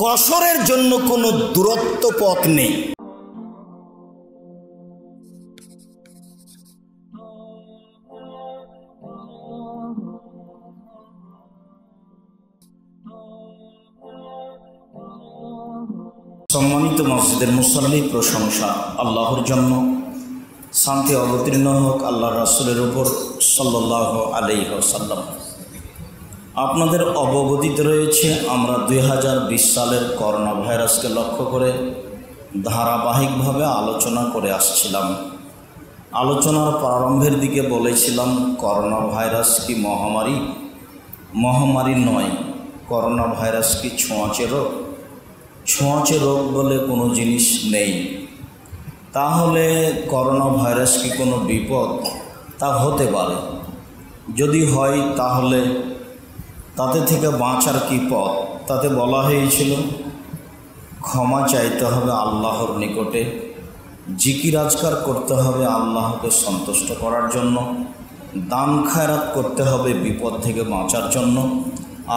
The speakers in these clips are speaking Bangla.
কসরের জন্য কোনো দূরত্ব পথ নেই। সম্মানিত মসজিদের মুসল্লি, প্রশংসা আল্লাহর জন্য, শান্তি অবতীর্ণ হোক আল্লাহ রাসূলের উপর সাল্লাল্লাহু আলাইহি ওয়াসাল্লাম। আপনাদের অবগতিতে রয়েছে আমরা 2020 সালের করোনা ভাইরাসকে লক্ষ্য করে ধারাবাহিকভাবে আলোচনা করে আসছিলাম। আলোচনার প্রারম্ভের দিকে বলেছিলাম করোনা ভাইরাস কি মহামারী? মহামারী নয়। করোনা ভাইরাস কি ছোঁয়াচে রোগ? ছোঁয়াচে রোগ বলে কোনো জিনিস নেই। তাহলে করোনা ভাইরাস কি কোনো বিপদ? তা হতে পারে। যদি হয় তাহলে তাতে থেকে বাঁচার কি পথ? তাতে বলা হয়েছিল ক্ষমা চাইতে হবে আল্লাহর নিকটে, জিকির আজকার করতে হবে আল্লাহকে সন্তুষ্ট করার জন্য, দান খায়রাত করতে হবে বিপদ থেকে বাঁচার জন্য,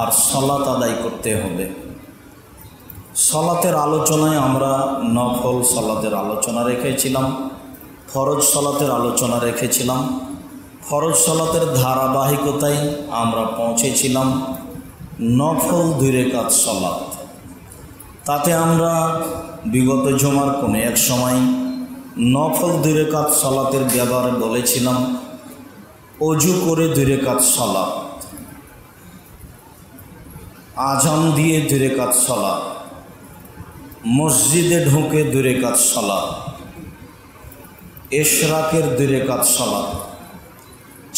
আর সালাত আদায় করতে হবে। সালাতের আলোচনায় আমরা নফল সালাতের আলোচনা রেখেছিলাম, ফরজ সালাতের আলোচনা রেখেছিলাম। ফরজ সালাতের ধারাবাহিকতায় আমরা পৌঁছেছিলাম নফল 2 রাকাত সালাত। তাতে আমরা বিগত জুমার কোনো এক সময় নফল 2 রাকাত সালাতের ব্যাপারে বলেছিলাম অজু করে 2 রাকাত সালাত, আজান দিয়ে 2 রাকাত সালাত, মসজিদে ঢুকে 2 রাকাত সালাত, ইশরাকের 2 রাকাত সালাত,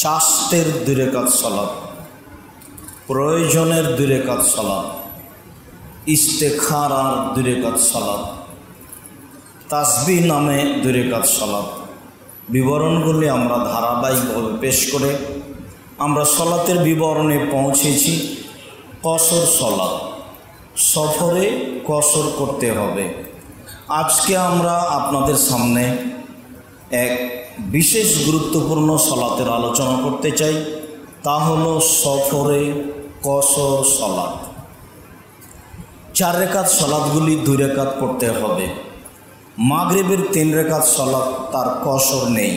চাষতের 2 রাকাত সালাত, প্রয়োজনের 2 রাকাত সালাত, ইস্তেখারার 2 রাকাত সালাত, তাসবিহ নামে 2 রাকাত সালাত। বিবরণগুলি আমরা ধারাবাহিকভাবে পেশ করে আমরা সালাতের বিবরণে পৌঁছেছি কসর সালাত। সফরে কসর করতে হবে। আজকে আমরা আপনাদের সামনে এক বিশেষ গুরুত্বপূর্ণ সালাতের আলোচনা করতে চাই, তা হলো সফরে কসর সালাত। 4 রাকাত সালাতগুলি 2 রাকাত পড়তে হবে। মাগরিবের 3 রাকাত সালাত তার কসর নেই।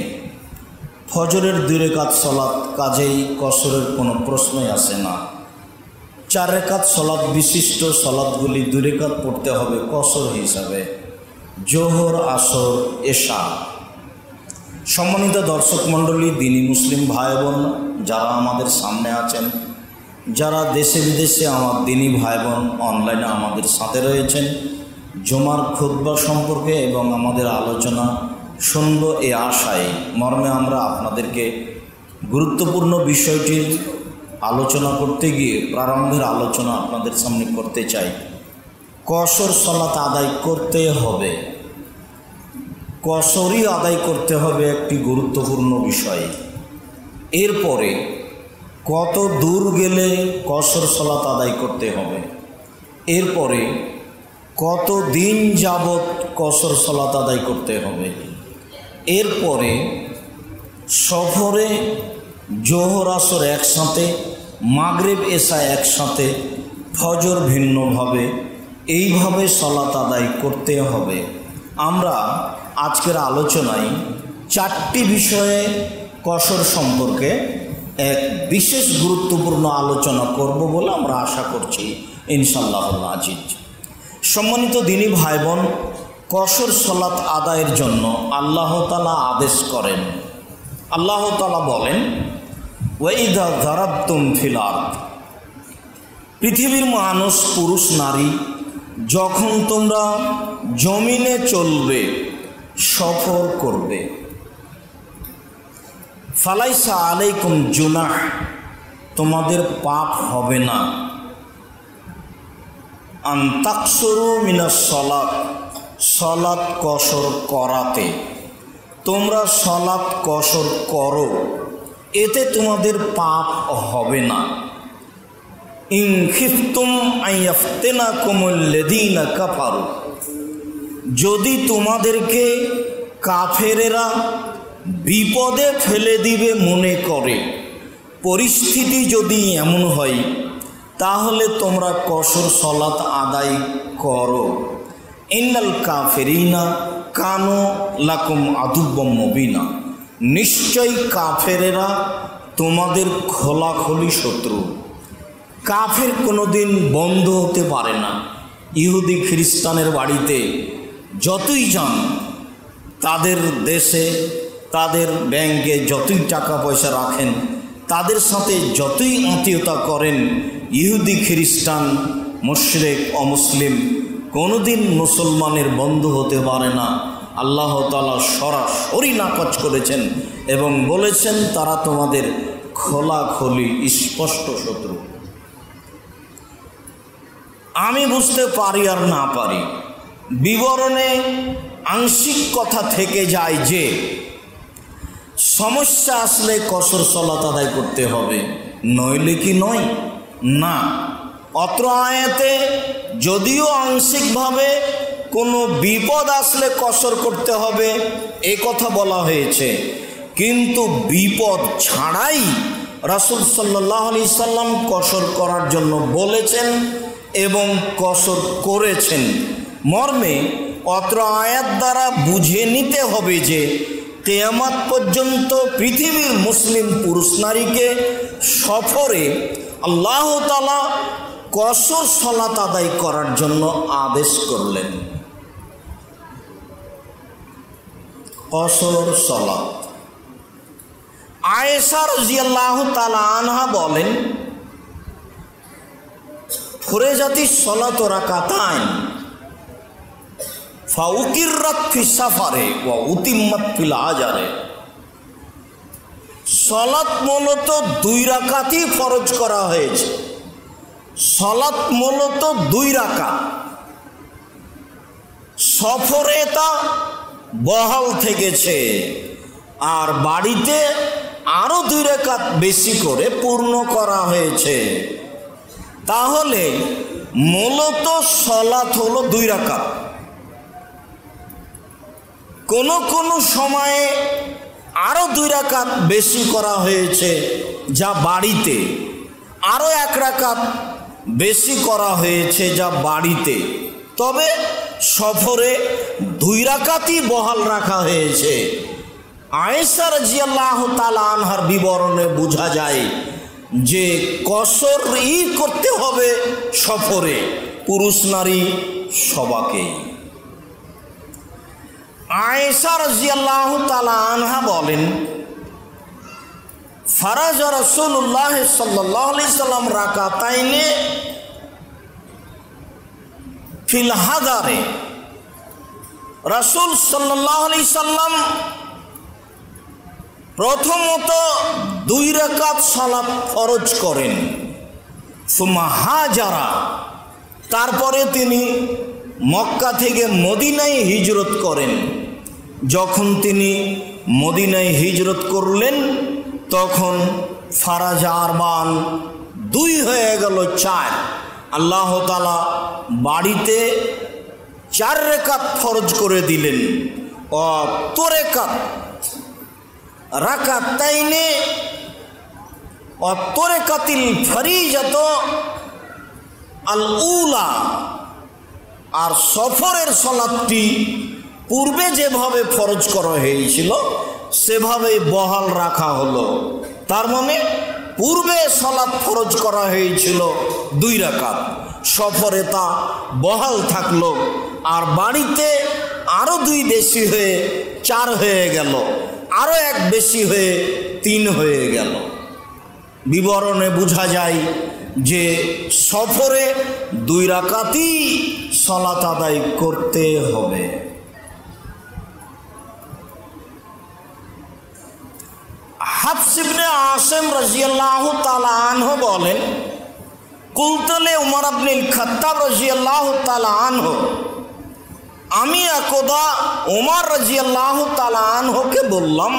ফজরের 2 রাকাত সালাত, কাজেই কসরের কোনো প্রশ্নই আসে না। 4 রাকাত সালাত বিশিষ্ট সালাতগুলি 2 রাকাত পড়তে হবে কসর হিসাবে, জোহর, আসর, এশা। সম্মানিত দর্শক মণ্ডলী, দিনী মুসলিম ভাই বোন যারা আমাদের সামনে আছেন, যারা দেশে বিদেশে আমার দিনী ভাই বোন অনলাইনে আমাদের সাথে রয়েছেন, জুমার খুতবা সম্পর্কে এবং আমাদের আলোচনা শুনব এই আশায় মর্মে আমরা আপনাদেরকে গুরুত্বপূর্ণ বিষয়টি আলোচনা করতে গিয়ে প্রারম্ভের আলোচনা আপনাদের সামনে করতে চাই। কসর সালাত আদায় করতে হবে, কসরই আদায় করতে হবে একটি গুরুত্বপূর্ণ বিষয়। এরপরে কত দূর গেলে কসর সালাত আদায় করতে হবে, এরপরে কত দিন যাবত কসর সালাত আদায় করতে হবে, এরপরে সফরে জোহর আসর একসাথে, মাগরিব এশা একসাথে, ফজর ভিন্নভাবে, এইভাবে সালাত আদায় করতে হবে। আমরা আজকের আলোচনায় 4টি বিষয়ে কসর সম্পর্কে এক বিশেষ গুরুত্বপূর্ণ আলোচনা করব বলে আমরা আশা করছি ইনশাআল্লাহ আজিজ। সম্মানিত দিনী ভাই বোন, কসর সালাত আদায়ের জন্য আল্লাহ তাআলা আদেশ করেন। আল্লাহ তাআলা বলেন ওয়াইদা যারাবতুম ফিল আরদ, পৃথিবীর মানুষ পুরুষ নারী যখন তোমরা জমিনে চলবে, সফর করবে, ফালাইসা আলাইকুম জুনাহ, তোমাদের পাপ হবে না, আন তাকসুরু মিনাস সালাত, সালাত কসর করাতে, তোমরা সালাত কসর করো, এতে তোমাদের পাপ হবে না। ইন খিফতুম আইয়াফতিনাকুমুল লাযীনা কাফারু, যদি তোমাদেরকে কাফেরেরা বিপদে ফেলে দিবে মনে করে, পরিস্থিতি যদি এমন হয়, তাহলে তোমরা কসর সালাত আদায় করো। ইন্নাল কাফিরিনা কানু লাকুম আদুব্বম মুবিনা, নিশ্চয়ই কাফেরেরা তোমাদের খোলাখুলি শত্রু। কাফের কোনোদিন বন্ধ হতে পারে না। ইহুদি খ্রিস্টানের বাড়িতে যতই যান, তাদের দেশে তাদের ব্যাংকে যতই টাকা পয়সা রাখেন, তাদের সাথে যতই আত্মীয়তা করেন, ইহুদি খ্রিস্টান মুশরিক অমুসলিম কোনোদিন মুসলমানের বন্ধু হতে পারে না। আল্লাহ তাআলা সরাসরি নাকচ করেছেন এবং বলেছেন তারা তোমাদের খোলাখুলি স্পষ্ট শত্রু। আমি বুঝতে পারি আর না পারি, বিবরণে আংশিক কথা থেকে যায় যে সমস্যা আসলে কসর সালাত আদায় করতে হবে, নইলে কি নয়? না, অত্র আয়াতে যদিও আংশিকভাবে কোনো বিপদ আসলে কসর করতে হবে এ কথা বলা হয়েছে, কিন্তু বিপদ ছাড়াই রাসূল সাল্লাল্লাহু আলাইহি সাল্লাম কসর করার জন্য বলেছেন এবং কসর করেছেন। মর্মে অত্র আয়াত দ্বারা বুঝে নিতে হবে যে কিয়ামত পর্যন্ত পৃথিবীর মুসলিম পুরুষ নারীকে সফরে আল্লাহ তাআলা কসর সালাত আদায় করার জন্য আদেশ করলেন। কসর সালাত। আয়েশা রাদিয়াল্লাহু তাআলা আনহা বলেন, ফুরেজাতি সালাত রাকাতাইন ফাউকিররাত ফি সাফারে ওয়া উতিম্মাত ফিল আজারে। সালাত মূলত 2 রাকাতই ফরজ করা হয়েছে। সালাত মূলত 2 রাকাত, সফরে তা বহাল থেকেছে, আর বাড়িতে আরো 2 রাকাত বেশি করে পূর্ণ করা হয়েছে। তাহলে মূলত সালাত হলো 2 রাকাত। কোনো কোনো সময়ে আরো 2 রাকাত বেশি করা হয়েছে, যা বাড়িতে, আরো 1 রাকাত বেশি করা হয়েছে যা বাড়িতে, তবে সফরে 2 রাকাতই বহাল রাখা হয়েছে। আয়েশা রাদিয়াল্লাহু তাআলা আনহার বিবরণে বোঝা যায় যে কসরই করতে হবে সফরে, পুরুষ নারী সবাকেই। আয়েশা রাদিয়াল্লাহু তাআলা আনহা বলেন, ফারাজ রাসূলুল্লাহ সাল্লাল্লাহু আলাইহি সাল্লাম রাকাতাইনে ফিল হাদারে। রাসূল সাল্লাল্লাহু আলাইহি সাল্লাম প্রথমত 2 রাকাত সালাত ফরজ করেন, সুম্মা হাজারা, তারপরে তিনি মক্কা থেকে মদিনায় হিজরত করেন। যখন তিনি মদিনায় হিজরত করলেন তখন ফারাজা আরবান 2 হয়ে গেল 4। আল্লাহ তাআলা বাড়িতে 4 রাকাত ফরজ করে দিলেন। রাকাতাইনে অতরেকাতিল ফরিজাত আল উলা। আর সফরের সালাতটি পূর্বে যেভাবে ফরজ করা হয়েছিল সেভাবেই বহাল রাখা হলো। তার মানে পূর্বে সালাত ফরজ করা হয়েছিল 2 রাকাত, সফরে তা বহাল থাকলো, আর বাড়িতে আরো 2 বেশি হয়ে 4 হয়ে গেল, আরো 1 বেশি হয়ে 3 হয়ে গেল। বিবরণে বোঝা যায় যে সফরে 2 রাকাতই সালাত আদায় করতে হবে। হাফস ইবনে আসিম রাদিয়াল্লাহু তাআলা আনহু বলেন, কুলতুলে উমর ইবনে খাত্তাব রাদিয়াল্লাহু তাআলা আনহু, আমি একদা উমর রাদিয়াল্লাহু তাআলা আনহুকে বললাম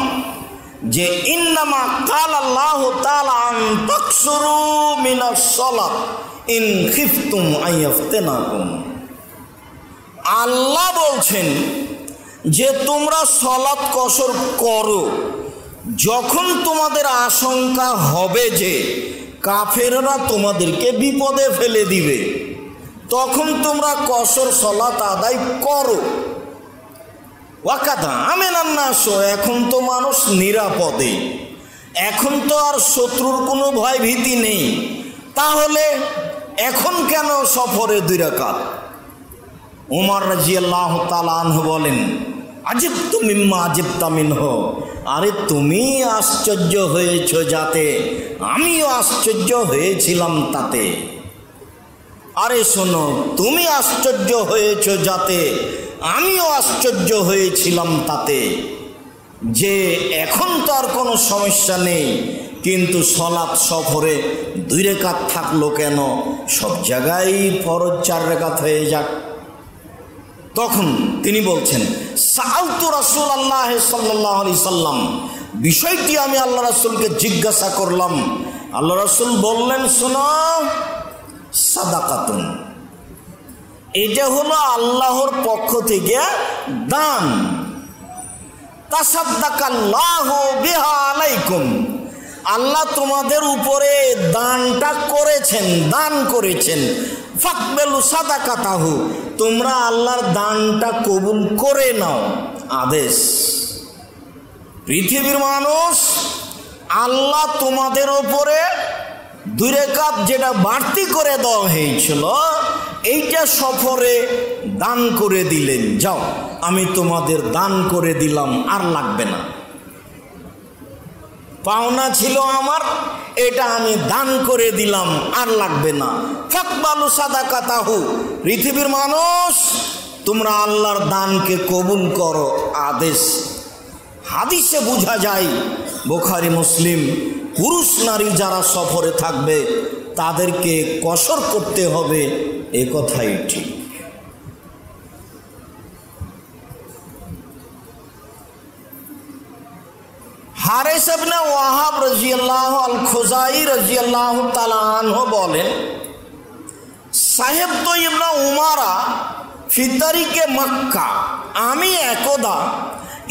যে ইন্নামা ক্বালা আল্লাহু তাআলা আন তাকসুরু মিনাস সালাত ইন খিফতুম আইয়াফতিনাকুম। আল্লাহ বলছেন যে তোমরা সালাত কসর করো যখন তোমাদের আশঙ্কা হবে যে কাফেররা তোমাদেরকে বিপদে ফেলে দিবে। তখন তোমরা কসর সালাত আদায় করো। ওয়াকাদা আমিনান নাস, এখন তো মানুষ নিরাপদে, এখন তো আর শত্রুর কোনো ভয় ভীতি নেই, তাহলে এখন কেন সফরে 2 রাকাত? উমর রাদিয়াল্লাহু তাআলা আনহু বলেন, আজিবতু মিম্মা আজিবতা মিনহু, আরে তুমি আশ্চর্য হয়েছ যাতে আমিও আশ্চর্য হয়েছিলাম তাতে। আরে শোনো, তুমি আশ্চর্য হয়েছ যাতে আমিও আশ্চর্য হয়েছিলাম তাতে, যে এখন তো আর কোনো সমস্যা নেই, কিন্তু সালাত সফরে 2 রাকাত থাকলো কেন? সব জায়গায় ফরজ 4 রাকাত হয়ে যাক। তখন তিনি বলছেন, সাআলতু রাসূলুল্লাহ সাল্লাল্লাহু আলাইহি সাল্লাম, বিষয়টি আমি আল্লাহ রাসূলকে জিজ্ঞাসা করলাম। আল্লাহ রাসূল বললেন, শোনো, সাদাকাতুন, এটা হলো আল্লাহর পক্ষ থেকে দান। তাসাদ্দাকাল্লাহু বিহা আলাইকুম, আল্লাহ তোমাদের উপরে দানটা করেছেন, দান করেছেন। ফাকবেলু সাদাকাতাহু, তোমরা আল্লাহর দানটা কবুল করে নাও। আদেশ, পৃথিবীর মানুষ, আল্লাহ তোমাদের উপরে 2 রাকাত যেটা বাড়তি করে দেওয়া হয়েছিল, এইটা সফরে দান করে দিলেন। যাও, আমি তোমাদের দান করে দিলাম, আর লাগবে না। পাওনা ছিল আমার, এটা আমি দান করে দিলাম, আর লাগবে না। ফাকবালু সাদাকাতাহু, পৃথিবীর মানুষ, তোমরা আল্লাহর দানকে কবুল করো। আদেশ। হাদিসে বোঝা যায়, বুখারী মুসলিম, পুরুষ নারী যারা সফরে থাকবে তাদেরকে কসর করতে হবে, এ কথাই ঠিক। হারিস ইবনে ওয়াহাব রাদিয়াল্লাহু আল খুজাই রাদিয়াল্লাহু তাআলা আনহু বলেন, সাহেব তো ইবনে উমারা ফি তারিকে মক্কা, আমি একদা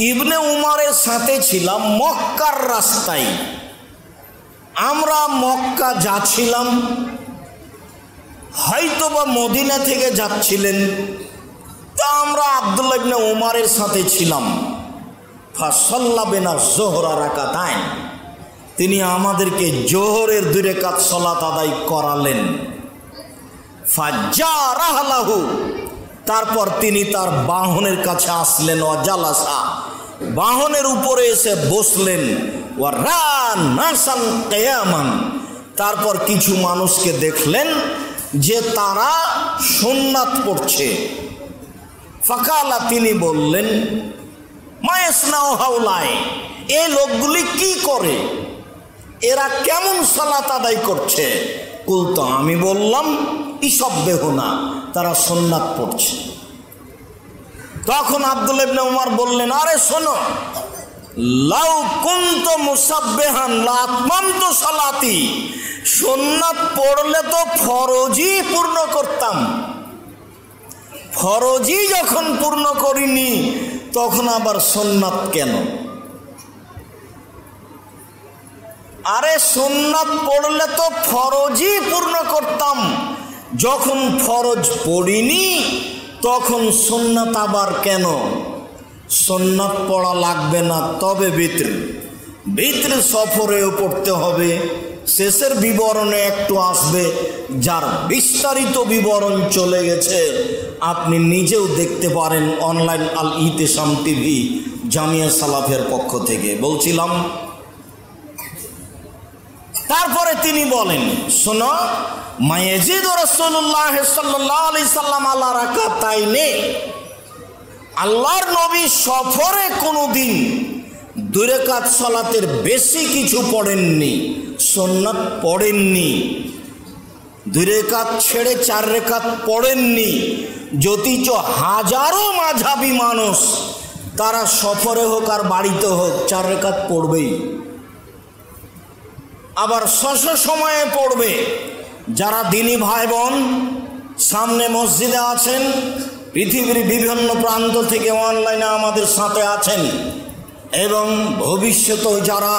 ইবনে উমারের সাথে ছিলাম মক্কার রাস্তায়। আমরা মক্কা যাচ্ছিলাম, হয়তোবা মদিনা থেকে যাচ্ছিলেন, তা আমরা আব্দুল্লাহ ইবনে উমারের সাথে ছিলাম। ফাসাল্লা বিনা যোহরা রাকাতাইন, তিনি আমাদেরকে জোহরের 2 রাকাত সালাত আদায় করালেন। ফাজ্জারাহু, তারপর তিনি তার বাহনের কাছে আসলেন। ওয়াজালাসা, বাহনের উপরে এসে বসলেন। ওয়ারানাসান কিয়ামান, তারপর কিছু মানুষকে দেখলেন যে তারা সুন্নাত পড়ছে। ফাকালা, তিনি বললেন, মায়াসনাউ হাউলাই, এই লোকগুলি কি করে, এরা কেমন সালাত আদায় করছে? কুলতো, আমি বললাম, ইসাব্বিহুনা, তারা সুন্নাত পড়ছে। তখন আব্দুল্লাহ ইবনে উমর বললেন, আরে শোনো, লাউ কুনতু মুসাব্বিহান লা আতমামতু সালাতি, সুন্নাত পড়লে তো ফরজই পূর্ণ করতাম, ফরজই যখন পূর্ণ করিনি তখন আবার সুন্নাত কেন? আরে সুন্নাত পড়লে তো ফরজই পূর্ণ করতাম, যখন ফরজ পড়িনি তখন সুন্নাত আবার কেন? সুন্নাত পড়া লাগবে না, তবে বিতর সফরেও পড়তে হবে। শেষের বিবরণে একটু আসবে, যার বিস্তারিত বিবরণ চলে গেছে, আপনি নিজেও দেখতে পারেন অনলাইন আল ইতিসাম টিভি জামিয়া সালাফের পক্ষ থেকে। বলছিলাম, তারপরে তিনি বলেন, শোনো, মায়াজিদু রাসূলুল্লাহ সাল্লাল্লাহু আলাইহি সাল্লাম আলা রাকাতাইনে, আল্লাহর নবী সফরে কোনোদিন 2 রাকাত সালাতের বেশি কিছু পড়েননি, সুন্নাত পড়েননি। 2 রাকাত ছেড়ে 4 রাকাত পড়েননি। যদিচ হাজারো মাঝহাবি মানুষ, তারা সফরে হোক আর বাড়িতে হোক 4 রাকাত পড়বেই, আবার সময়ে পড়বে। যারা দিনী ভাই বোন সামনে মসজিদে আছেন, পৃথিবীর বিভিন্ন প্রান্ত থেকে অনলাইনে আমাদের সাথে আছেন, এবং ভবিষ্যতেও যারা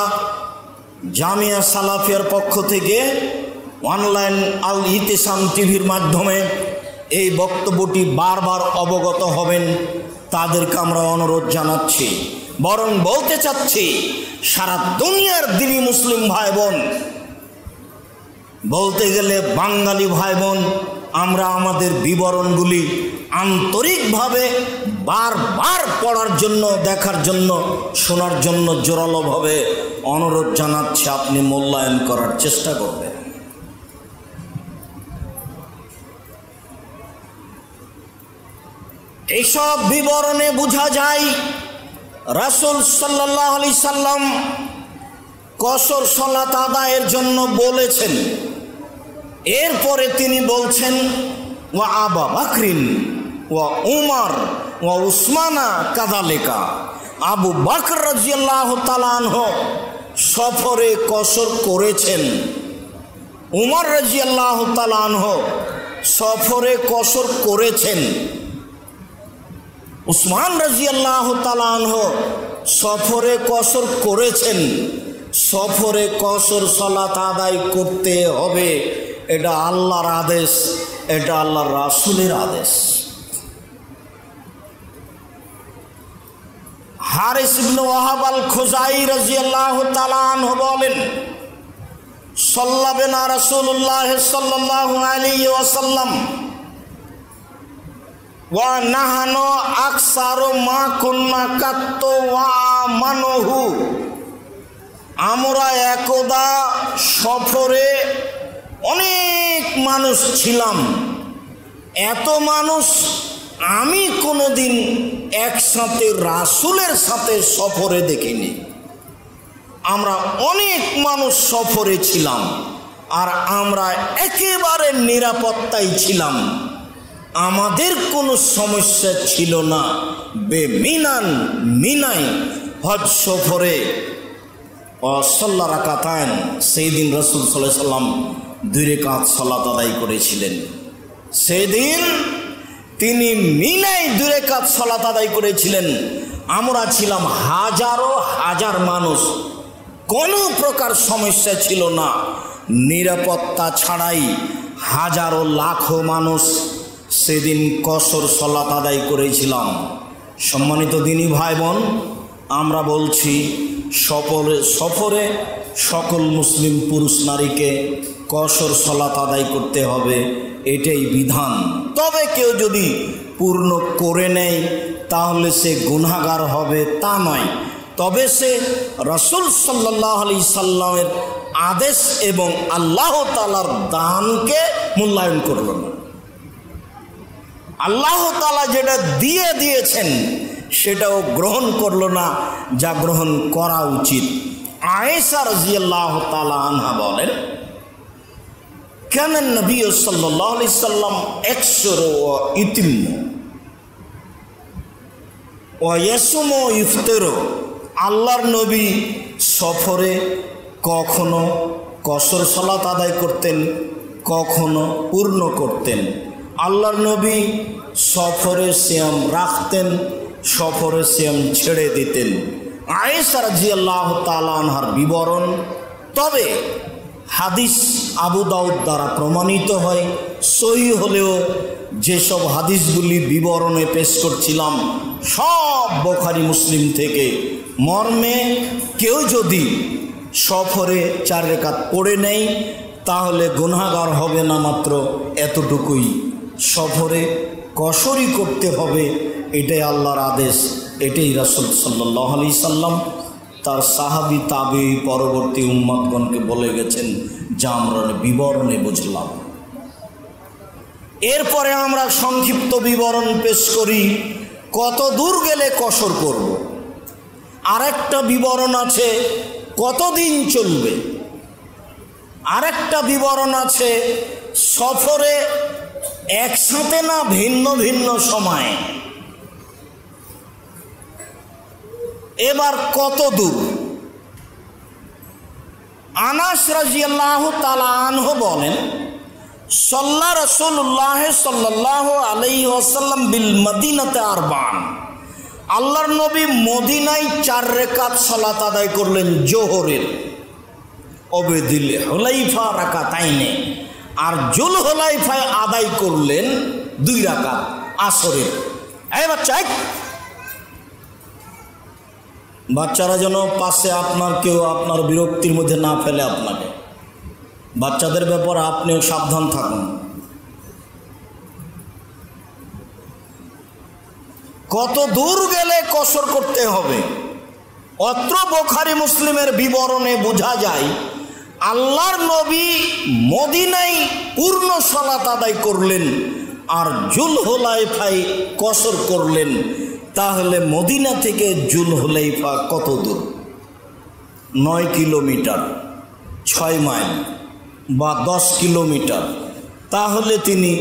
জামিয়া সালাফিয়ার পক্ষ থেকে অনলাইন আল ইতিসাম টিভির মাধ্যমে এই বক্তব্যটি বারবার অবগত হবেন তাদেরকে আমরা অনুরোধ জানাচ্ছি, বরং বলতে চাচ্ছি সারা দুনিয়ার দিনী মুসলিম ভাই বোন, বলতে গেলে বাঙালি ভাই বোন, আমরা আমাদের বিবরণগুলি আন্তরিকভাবে বারবার পড়ার জন্য, দেখার জন্য, শোনার জন্য জোরালোভাবে অনুরোধ জানাচ্ছি, আপনি মূল্যায়ন করার চেষ্টা করবেন। এইসব বিবরণে বোঝা যায় রাসূল সাল্লাল্লাহু আলাইহি সাল্লাম কসর সালাত আদায়ের জন্য বলেছেন। এরপরে তিনি বলছেন ওয়া আবু বকরিন ওয়া উমর ওয়া উসমানা কাযালিকা, আবু বকর রাদিয়াল্লাহু তাআলা আনহু সফরে কসর করেছেন, উমর রাদিয়াল্লাহু তাআলা আনহু সফরে কসর করেছেন, উসমান রাদিয়াল্লাহু তাআলা আনহু সফরে কসর করেছেন। সফরে কসর সালাত আদায় করতে হবে, এটা আল্লাহর আদেশ, এটা আল্লাহর রাসূলের আদেশ। হারিস ইবনে ওয়াহাব আল খুজাই রাদিয়াল্লাহু তাআলা আনহু বলেন, সাল্লাবিনা রাসূলুল্লাহ সাল্লাল্লাহু আলাইহি ওয়াসাল্লাম ওয়া নাহানু আকসারু মা কুন্না কাত্তু ওয়া মানুহু, আমরা একদা সফরে অনেক মানুষ ছিলাম, এত মানুষ আমি কোনোদিন একসাথে রাসূলের সাথে সফরে দেখিনি। আমরা অনেক মানুষ সফরে ছিলাম আর আমরা একেবারে নিরাপত্তায় ছিলাম, আমাদের কোনো সমস্যা ছিল না। মিনায় হজ সফরে সাল্লা রাকাতান, সেই দিন রাসূল সাল্লাল্লাহু আলাইহি সাল্লাম 2 রাকাত সালাত আদায় করেছিলেন। সেদিন তিনি মিনায় 2 রাকাত সালাত আদায় করেছিলেন। আমরা ছিলাম হাজারো হাজার মানুষ, কোনো প্রকার সমস্যা ছিল না, নিরাপত্তা ছাড়াই হাজারো লাখো মানুষ সেদিন কসর সালাত আদায় করেছিলাম। সম্মানিত দিনী ভাই বোন, আমরা বলছি সফরে সকল মুসলিম পুরুষ নারীকে কসর সালাত আদায় করতে হবে, এটাই বিধান। তবে কেউ যদি পূর্ণ করে নেয় তাহলে সে গুনাহগার হবে তা নয়, তবে সে রাসূল সাল্লাল্লাহু আলাইহি সাল্লামের আদেশ এবং আল্লাহ তাআলার দানকে মূল্যায়ন করল না। আল্লাহ তাআলা যেটা দিয়েছেন সেটাও গ্রহণ করলো না, যা গ্রহণ করা উচিত। আয়েশা রাদিয়াল্লাহু তাআলা আনহা বলেন, কানা নবী সাল্লাল্লাহু আলাইহি সাল্লাম ইয়াকসুরু ওয়া ইতিম্মু ওয়া ইয়াসুমু ইফতারু, আল্লাহর নবী সফরে কখনো কসর সালাত আদায় করতেন, কখনো পূর্ণ করতেন। আল্লাহর নবী সফরে সিয়াম রাখতেন, সফরে সিয়াম ছেড়ে দিতেন। আয়েশা রাদিয়াল্লাহু তাআলা আনহার বিবরণ। তবে হাদিস আবু দাউদ দ্বারা প্রমাণিত হয়, সহিহ হলেও যেসব হাদিসগুলি বিবরণে পেশ করছিলাম সব বুখারী মুসলিম থেকে। মর্মে কেউ যদি সফরে 4 রাকাত পড়ে নেয় তাহলে গুনাহগার হবে না, মাত্র এতটুকুই। সফরে কসরই করতে হবে, এটাই আল্লাহর আদেশ, এটাই রাসূল সাল্লাল্লাহু আলাইহি সাল্লাম তার সাহাবী তাবেঈ পরবর্তী উম্মতগণকে বলে গেছেন, যা আমরা বিবরণে বুঝলাম। এরপরে আমরা সংক্ষিপ্ত বিবরণ পেশ করি, কত দূর গেলে কসর করব। আরেকটা বিবরণ আছে কতদিন চলবে, আরেকটা বিবরণ আছে সফরে একসাথে না ভিন্ন ভিন্ন সময়ে। এবার কত দূর? আনাস রাদিয়াল্লাহু তাআলা আনহু বলেন, সাল্লা রাসূলুল্লাহ সাল্লাল্লাহু আলাইহি ওয়াসাল্লাম বিল মদিনাতে আরবান, আল্লাহর নবী মদিনায় 4 রাকাত সালাত আদায় করলেন জোহরের। অবেদিল হুলাইফা রাকাতাইনে, আর জুল হুলাইফায় আদায় করলেন 2 রাকাত আসরের। এই বাচ্চারা যেন পাশে আপনার কেউ আপনার বিরক্তির মধ্যে না ফেলে আপনাকে। বাচ্চাদের ব্যাপারে আপনিও সাবধান থাকুন। কত দূর গেলে কসর করতে হবে? অত্র বুখারী মুসলিমের বিবরণে বোঝা যায় আল্লাহর নবী মদিনায় পূর্ণ সালাত আদায় করলেন আর জুলহুলাইফায় কসর করলেন। তাহলে মদিনা থেকে জুলহুলাইফা কত দূর? 9 কিলোমিটার, 6 মাইল বা 10 কিলোমিটার। তাহলে তিনি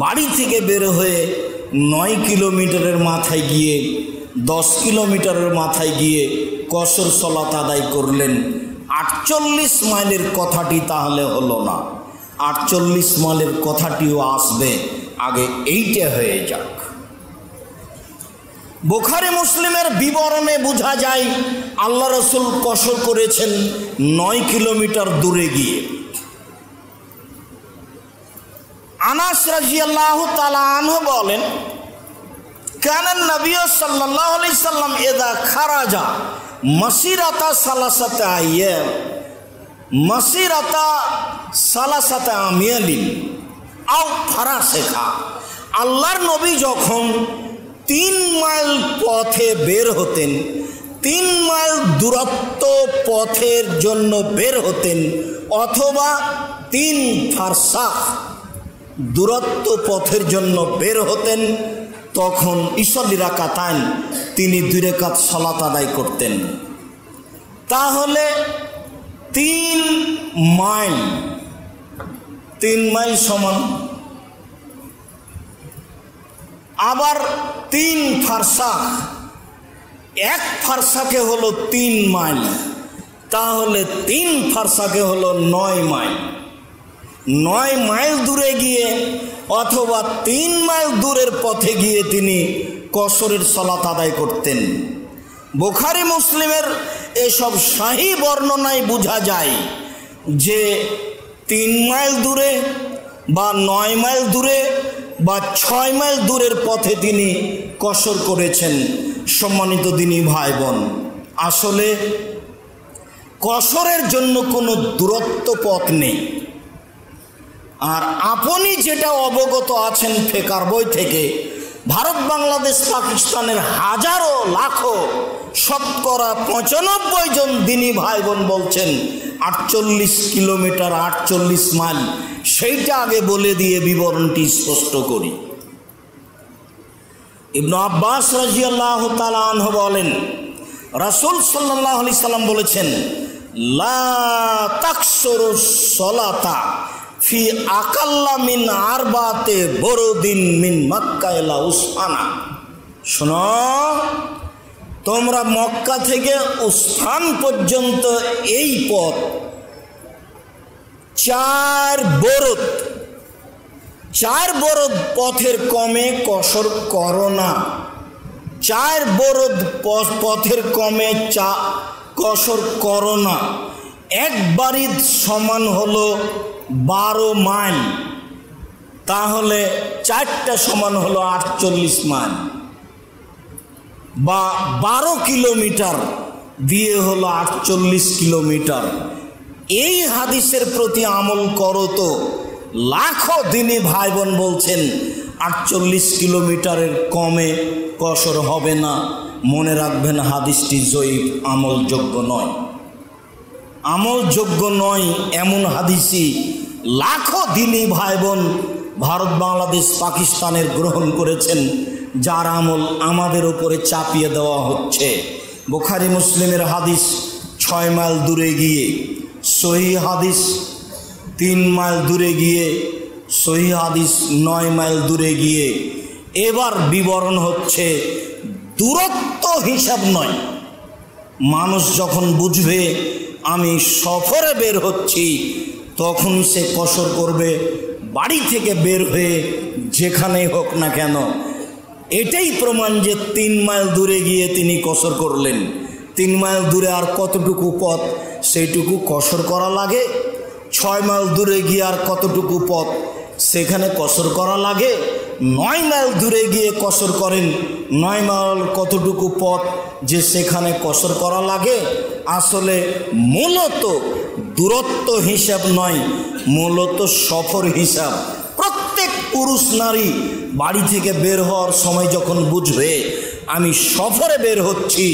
বাড়ি থেকে বের হয়ে 9 কিলোমিটারের মাথায় গিয়ে 10 কিলোমিটারের মাথায় গিয়ে কসর সালাত আদায় করলেন। 48 মাইলের কথাটি তাহলে হলো না, 48 মাইলের কথাটিও আসবে, আগে এইটা হয়ে যাক। বুখারী মুসলিমের বিবরণে বোঝা যায় আল্লাহ রাসূল কসর করেছেন 9 কিলোমিটার দূরে গিয়ে। আনাস রাদিয়াল্লাহু তাআলা আনহু বলেন, কানান নবী সাল্লাল্লাহু আলাইহি সাল্লাম ইযা খারাজা মাসিরাতা সালাসাতা আইয়াম মাসিরাতা সালাসাতা আমিয়ালিন আও ফারাসিখা। আল্লাহর নবী যখন 3 মাইল পথে বের হতেন, 3 মাইল দূরত্ব পথের জন্য বের হতেন, অথবা 3 ফারসাখ দূরত্ব পথের জন্য বের হতেন, তখন ইসল্লি রাকাতান তিনি 2 রাকাত সালাত আদায় করতেন। তাহলে 3 মাইল সমান, আবার 3 ফারসাখ, 1 ফারসাকে হলো 3 মাইল, তাহলে 3 ফারসাকে হলো 9 মাইল। 9 মাইল দূরে গিয়ে অথবা 3 মাইল দূরের পথে গিয়ে তিনি কসরের সালাত আদায় করতেন। বুখারী মুসলিমের এসব সহিহ বর্ণনায় বোঝা যায় যে 3 মাইল দূরে বা 9 মাইল দূরে বা 6 মাইল দূরের পথে তিনি কসর করেছেন। সম্মানিত দিনী ভাই বোন, আসলে কসরের জন্য কোনো দূরত্ব পথ নেই। আর আপনি যেটা অবগত আছেন ফিকার বই থেকে, ভারত, বাংলাদেশ, পাকিস্তানের হাজারো লাখো শতকরা 95 জন দিনী ভাই বোন বলছেন 48 কিলোমিটার, 48 মাইল। সেইটা আগে বলে দিয়ে বিবরণটি স্পষ্ট করি। ইবনে আব্বাস রাদিয়াল্লাহু তাআলা আনহু বলেন, রাসূল সাল্লাল্লাহু আলাইহি সাল্লাম বলেছেন, লা তাকসুরুস সালাতা ফি আকাল্লা মিন আরবাতে বরদিন মিন মক্কা ইলা উসফানা। শোনো, তোমরা মক্কা থেকে উসফান পর্যন্ত এই পথ 4 বরদ পথের কমে কসর করো না। 4 বরদ পথের কমে কসর করো না। 1 বারিদ সমান হলো 12 মাইল, তাহলে 4টা সমান হলো 48 মাইল বা 12 কিলোমিটার দিয়ে হলো 48 কিলোমিটার। এই হাদিসের প্রতি আমল করো তো লাখো দিনী ভাই বোন বলছেন 48 কিলোমিটারের কমে কসর হবে না। মনে রাখবেন, হাদিসটি জয়ীফ, আমলযোগ্য নয়। আমলযোগ্য নয় এমন হাদিসই লাখো দিনী ভাই বোন ভারত, বাংলাদেশ, পাকিস্তানের গ্রহণ করেছেন, যার আমল আমাদের উপরে চাপিয়ে দেওয়া হচ্ছে। বুখারী মুসলিমের হাদিস 6 মাইল দূরে গিয়ে, সহিহ হাদিস 3 মাইল দূরে গিয়ে, সহিহ হাদিস 9 মাইল দূরে গিয়ে। এবার বিবরণ হচ্ছে দূরত্ব হিসাব নয়। মানুষ যখন বুঝবে আমি সফরে বের হচ্ছি, তখন সে কসর করবে বাড়ি থেকে বের হয়ে যেখানেই হোক না কেন। এটাই প্রমাণ যে 3 মাইল দূরে গিয়ে তিনি কসর করলেন। 3 মাইল দূরে আর কতটুকু পথ সেইটুকু কসর করা লাগে। 6 মাইল দূরে গিয়ে আর কতটুকু পথ সেখানে কসর করা লাগে। 9 মাইল দূরে গিয়ে কসর করেন। 9 মাইল কতটুকু পথ যে সেখানে কসর করা লাগে? আসলে মূলত দূরত্ব হিসাব নয়, মূলত সফর হিসাব। প্রত্যেক পুরুষ নারী বাড়ি থেকে বের হওয়ার সময় যখন বুঝবে আমি সফরে বের হচ্ছি,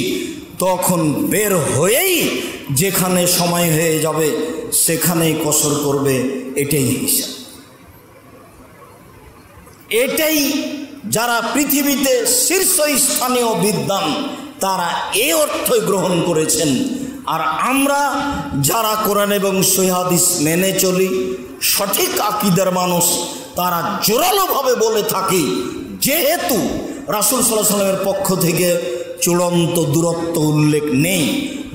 তখন বের হয়েই যেখানে সময় হয়ে যাবে সেখানেই কসর করবে। এটাই হিসাব। এটাই যারা পৃথিবীতে শীর্ষস্থানীয় বিদ্বান তারা এই অর্থই গ্রহণ করেছেন। আর আমরা যারা কোরআন এবং সহিহ হাদিস মেনে চলি, সঠিক আকীদার মানুষ, তারা জোরালোভাবে বলে থাকি যেহেতু রাসূল সাল্লাল্লাহু আলাইহি ওয়াসাল্লামের পক্ষ থেকে চূড়ান্ত দূরত্ব উল্লেখ নেই,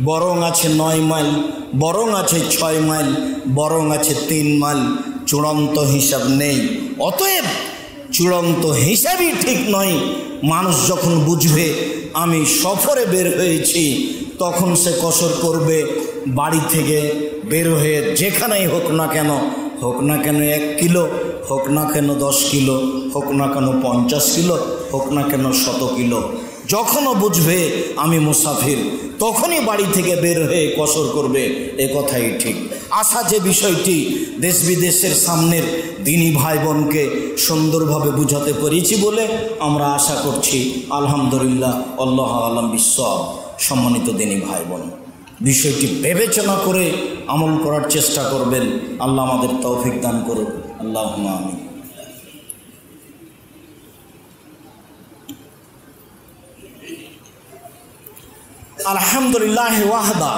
বরং আছে 9 মাইল, বরং আছে 6 মাইল, বরং আছে 3 মাইল, চূড়ান্ত হিসাব নেই। অতএব চূড়ান্ত হিসাবই ঠিক নয়। মানুষ যখন বুঝবে আমি সফরে বের হয়েছি, তখন সে কসর করবে। বাড়ি থেকে বের হয়ে যেখানেই হোক না কেন, 1 কিলো, হোক না কেন 10 কিলো, হোক না কেন 50 কিলো, হোক না কেন 100 কিলো, যখনও বুঝবে আমি মুসাফির, তখনই বাড়ি থেকে বের হয়ে কসর করবে। এ কথাই ঠিক। আশা যে বিষয়টি দেশ বিদেশের সামনের দিনী ভাই বোনকে সুন্দরভাবে বুঝাতে পেরেছি বলে আমরা আশা করছি। আলহামদুলিল্লাহ, আল্লাহ আলাম বিশ্বব। সম্মানিত দিনী ভাই বোন, বিষয়টি বিবেচনা করে আমল করার চেষ্টা করবেন। আল্লাহ আমাদের তৌফিক দান করুন। আল্লাহুম্মা আমিন। আলহামদুলিল্লাহ ওয়াহদা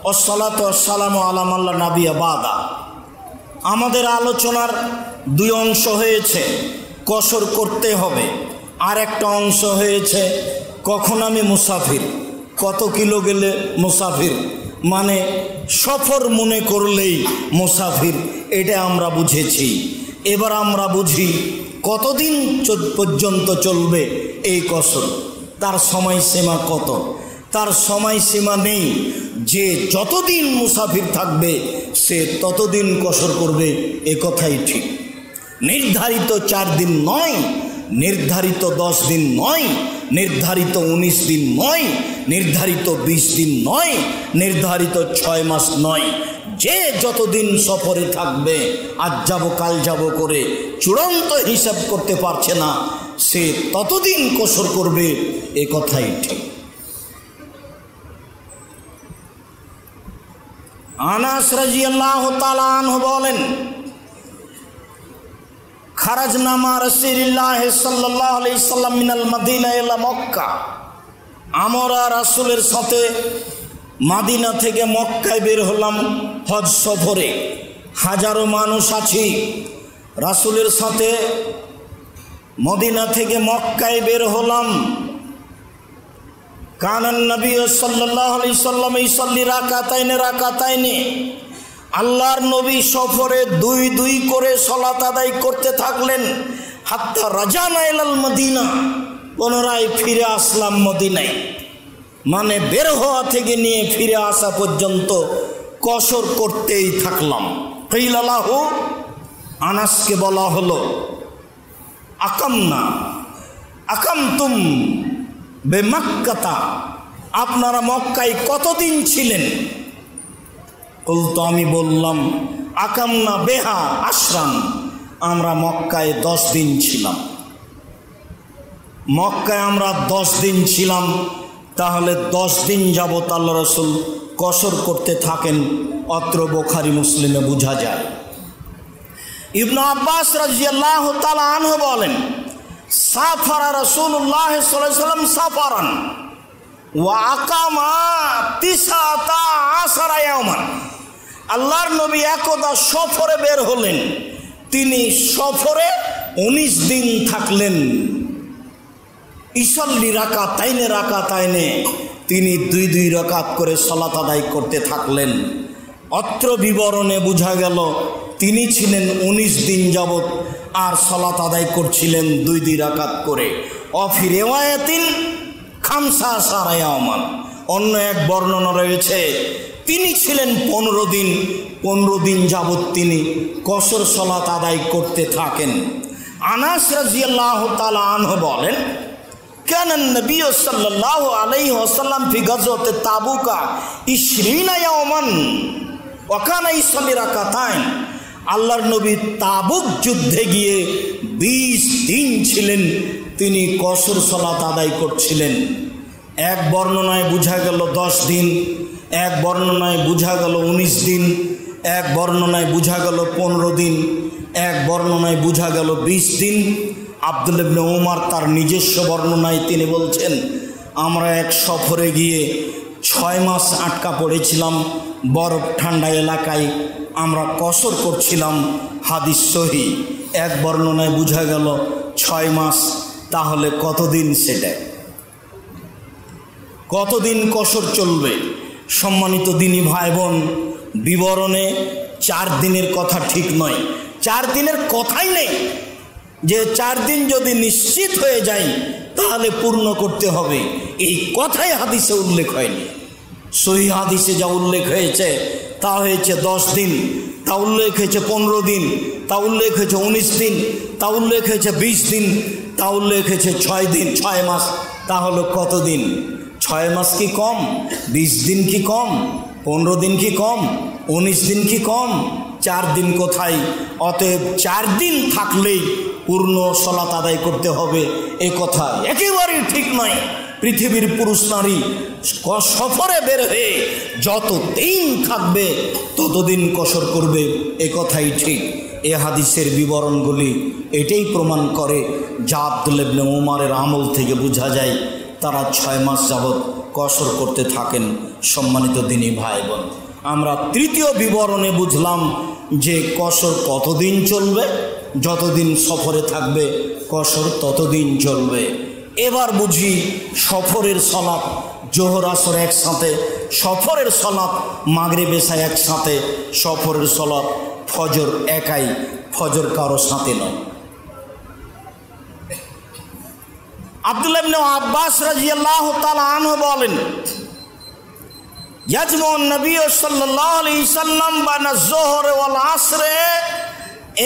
ওয়াসসালাতু ওয়াসসালামু আলা মান লা নাবিয়্যা বাদা। আমাদের আলোচনার 2 অংশ হয়েছে, কসর করতে হবে, আর একটা অংশ হয়েছে কখন আমি মুসাফির, কত কিলো গেলে মুসাফির, মানে সফর মনে করলেই মুসাফির। এটা আমরা বুঝেছি। এবার আমরা বুঝি কতদিন পর্যন্ত চলবে এই কসর, তার সময়সীমা কত? তার সময়সীমা নেই। যে যতদিন মুসাফির থাকবে সে ততদিন কসর করবে, এ কথাই ঠিক। নির্ধারিত 4 দিন নয়, নির্ধারিত 10 দিন নয়, নির্ধারিত 19 দিন নয়, নির্ধারিত 20 দিন নয়, নির্ধারিত 6 মাস নয়। যে যতদিন সফরে থাকবে, আজ যাব কাল যাব করে চূড়ান্ত হিসাব করতে পারছে না, সে ততদিন কসর করবে, এ কথাই ঠিক। আনাস রাদিয়াল্লাহু তাআলা আনহু বলেন, খারাজনা মা রাসূলিল্লাহ সাল্লাল্লাহু আলাইহি সাল্লাম মিনাল মদিনা ইলা মক্কা। আমরা রাসূলের সাথে মদিনা থেকে মক্কায় বের হলাম হজ সফরে। হাজারো মানুষ আছি, রাসূলের সাথে মদিনা থেকে মক্কায় বের হলাম। কানান নবী সাল্লাল্লাহু আলাইহি সাল্লাম ইসাল্লি রাকাতাইনে। আল্লাহর নবী সফরে 2 করে সালাত আদায় করতে থাকলেন। হাত্তা রাজানা ইলাল মদিনা, পুনরায় ফিরে আসলাম মদিনায়। মানে বের হওয়া থেকে নিয়ে ফিরে আসা পর্যন্ত কসর করতেই থাকলাম। কিলালাহু, আনাসকে বলা হলো, আকামতুম বেমাক্কাতা, আপনারা মক্কায় কতদিন ছিলেন? বলতো, আমি বললাম, আকামনা বেহা আশরান, আমরা মক্কায় 10 দিন ছিলাম। মক্কায় আমরা 10 দিন ছিলাম। তাহলে 10 দিন যাবত আল্লাহ রাসূল কসর করতে থাকেন। অত্র বুখারী মুসলিমে বোঝা যায়। ইবনে আব্বাস রাদিয়াল্লাহু তাআলা আনহু বলেন, সাফারা রাসূলুল্লাহ সাল্লাল্লাহু আলাইহি ওয়াসাল্লাম সাফারান ওয়া আকামা 19 ইয়াওমান। আল্লাহর নবী একদা সফরে বের হলেন, তিনি সফরে 19 দিন থাকলেন। ইসাল্লি রাকাতাইনে, তিনি 2 রাকাত করে সালাত আদায় করতে থাকলেন। অত্র বিবরণে বোঝা গেল তিনি ছিলেন 19 দিন যাবত আর সালাত আদায় করছিলেন 2 রাকাত করে। অফি রিওয়ায়াতিন 15 ইয়াওমান, অন্য এক বর্ণনা রয়েছে তিনি ছিলেন 15 দিন যাবত তিনি কসর সালাত আদায় করতে থাকেন। আনাস রাদিয়াল্লাহু তাআলা আনহু বলেন, কানা নবী সাল্লাল্লাহু আলাইহি ওয়াসাল্লাম ফি গাজওয়াতি তাবুকা 20 ইয়াওমান ওয়া কানা ইসাল্লি রাকাতাইন। আল্লাহর নবী তাবুক যুদ্ধে গিয়ে 20 দিন ছিলেন, তিনি কসর সালাত আদায় করছিলেন। এক বর্ণনায় বোঝা গেল 10 দিন, এক বর্ণনায় বোঝা গেল 19 দিন, এক বর্ণনায় বোঝা গেল 15 দিন, এক বর্ণনায় বোঝা গেল 20 দিন। আব্দুল্লাহ ইবনে ওমর তার নিজস্ব বর্ণনায় তিনি বলছেন, আমরা এক সফরে গিয়ে 6 মাস আটকা পড়েছিলাম বরফ ঠান্ডা এলাকায়, আমরা কসর করছিলাম। হাদিস সহিহ। এক বর্ণনায় বোঝা গেল 6 মাস, তাহলে কতদিন, সেটা কতদিন কসর চলবে? সম্মানিত দিনী ভাই বোন, বিবরণে 4 দিনের কথা ঠিক নয়, 4 দিনের কথাই নেই যে 4 দিন যদি নিশ্চিত হয়ে যায় তাহলে পূর্ণ করতে হবে, এই কথাই হাদিসে উল্লেখ হয়নি। সহিহ হাদিসে যা উল্লেখ হয়েছে তা হয়েছে 10 দিন, তা উল্লেখ হয়েছে 15 দিন, তা উল্লেখ হয়েছে 19 দিন, তা উল্লেখ হয়েছে 20 দিন, তা উল্লেখ হয়েছে 6 দিন, 6 মাস। তাহলে কত দিন? 6 মাস কি কম? 20 দিন কি কম? 15 দিন কি কম? 19 দিন কি কম? 4 দিন কোথায়? অতএব 4 দিন থাকলেই পূর্ণ সালাত আদায় করতে হবে, এ কথা একেবারেই ঠিক নয়। পৃথিবীর পুরুষ নারী সফরে বের হয়ে যত দিন থাকবে ততদিন কসর করবে, এ কথাই ঠিক। এ হাদিসের বিবরণগুলি এটাই প্রমাণ করে, যা আব্দুল্লাহ ইবনে ওমরের আমল থেকে বোঝা যায় তারা 6 মাস যাবৎ কসর করতে থাকেন। সম্মানিত দিনী ভাই বোন, আমরা তৃতীয় বিবরণে বুঝলাম যে কসর কতদিন চলবে, যতদিন সফরে থাকবে কসর ততদিন চলবে। এবার বুঝি সফরের সালাত জোহর আসর একসাথে, সফরের সালাত মাগরিব এশা একসাথে, সফরের সালাত ফজর একাই, ফজর কারো সাথে নয়। আব্দুল্লাহ ইবনে আব্বাস রাদিয়াল্লাহু তাআলা আনহু বলেন, ইয়াজমুন নবী সাল্লাল্লাহু আলাইহি সাল্লাম বাইনা যুহর ওয়াল আসর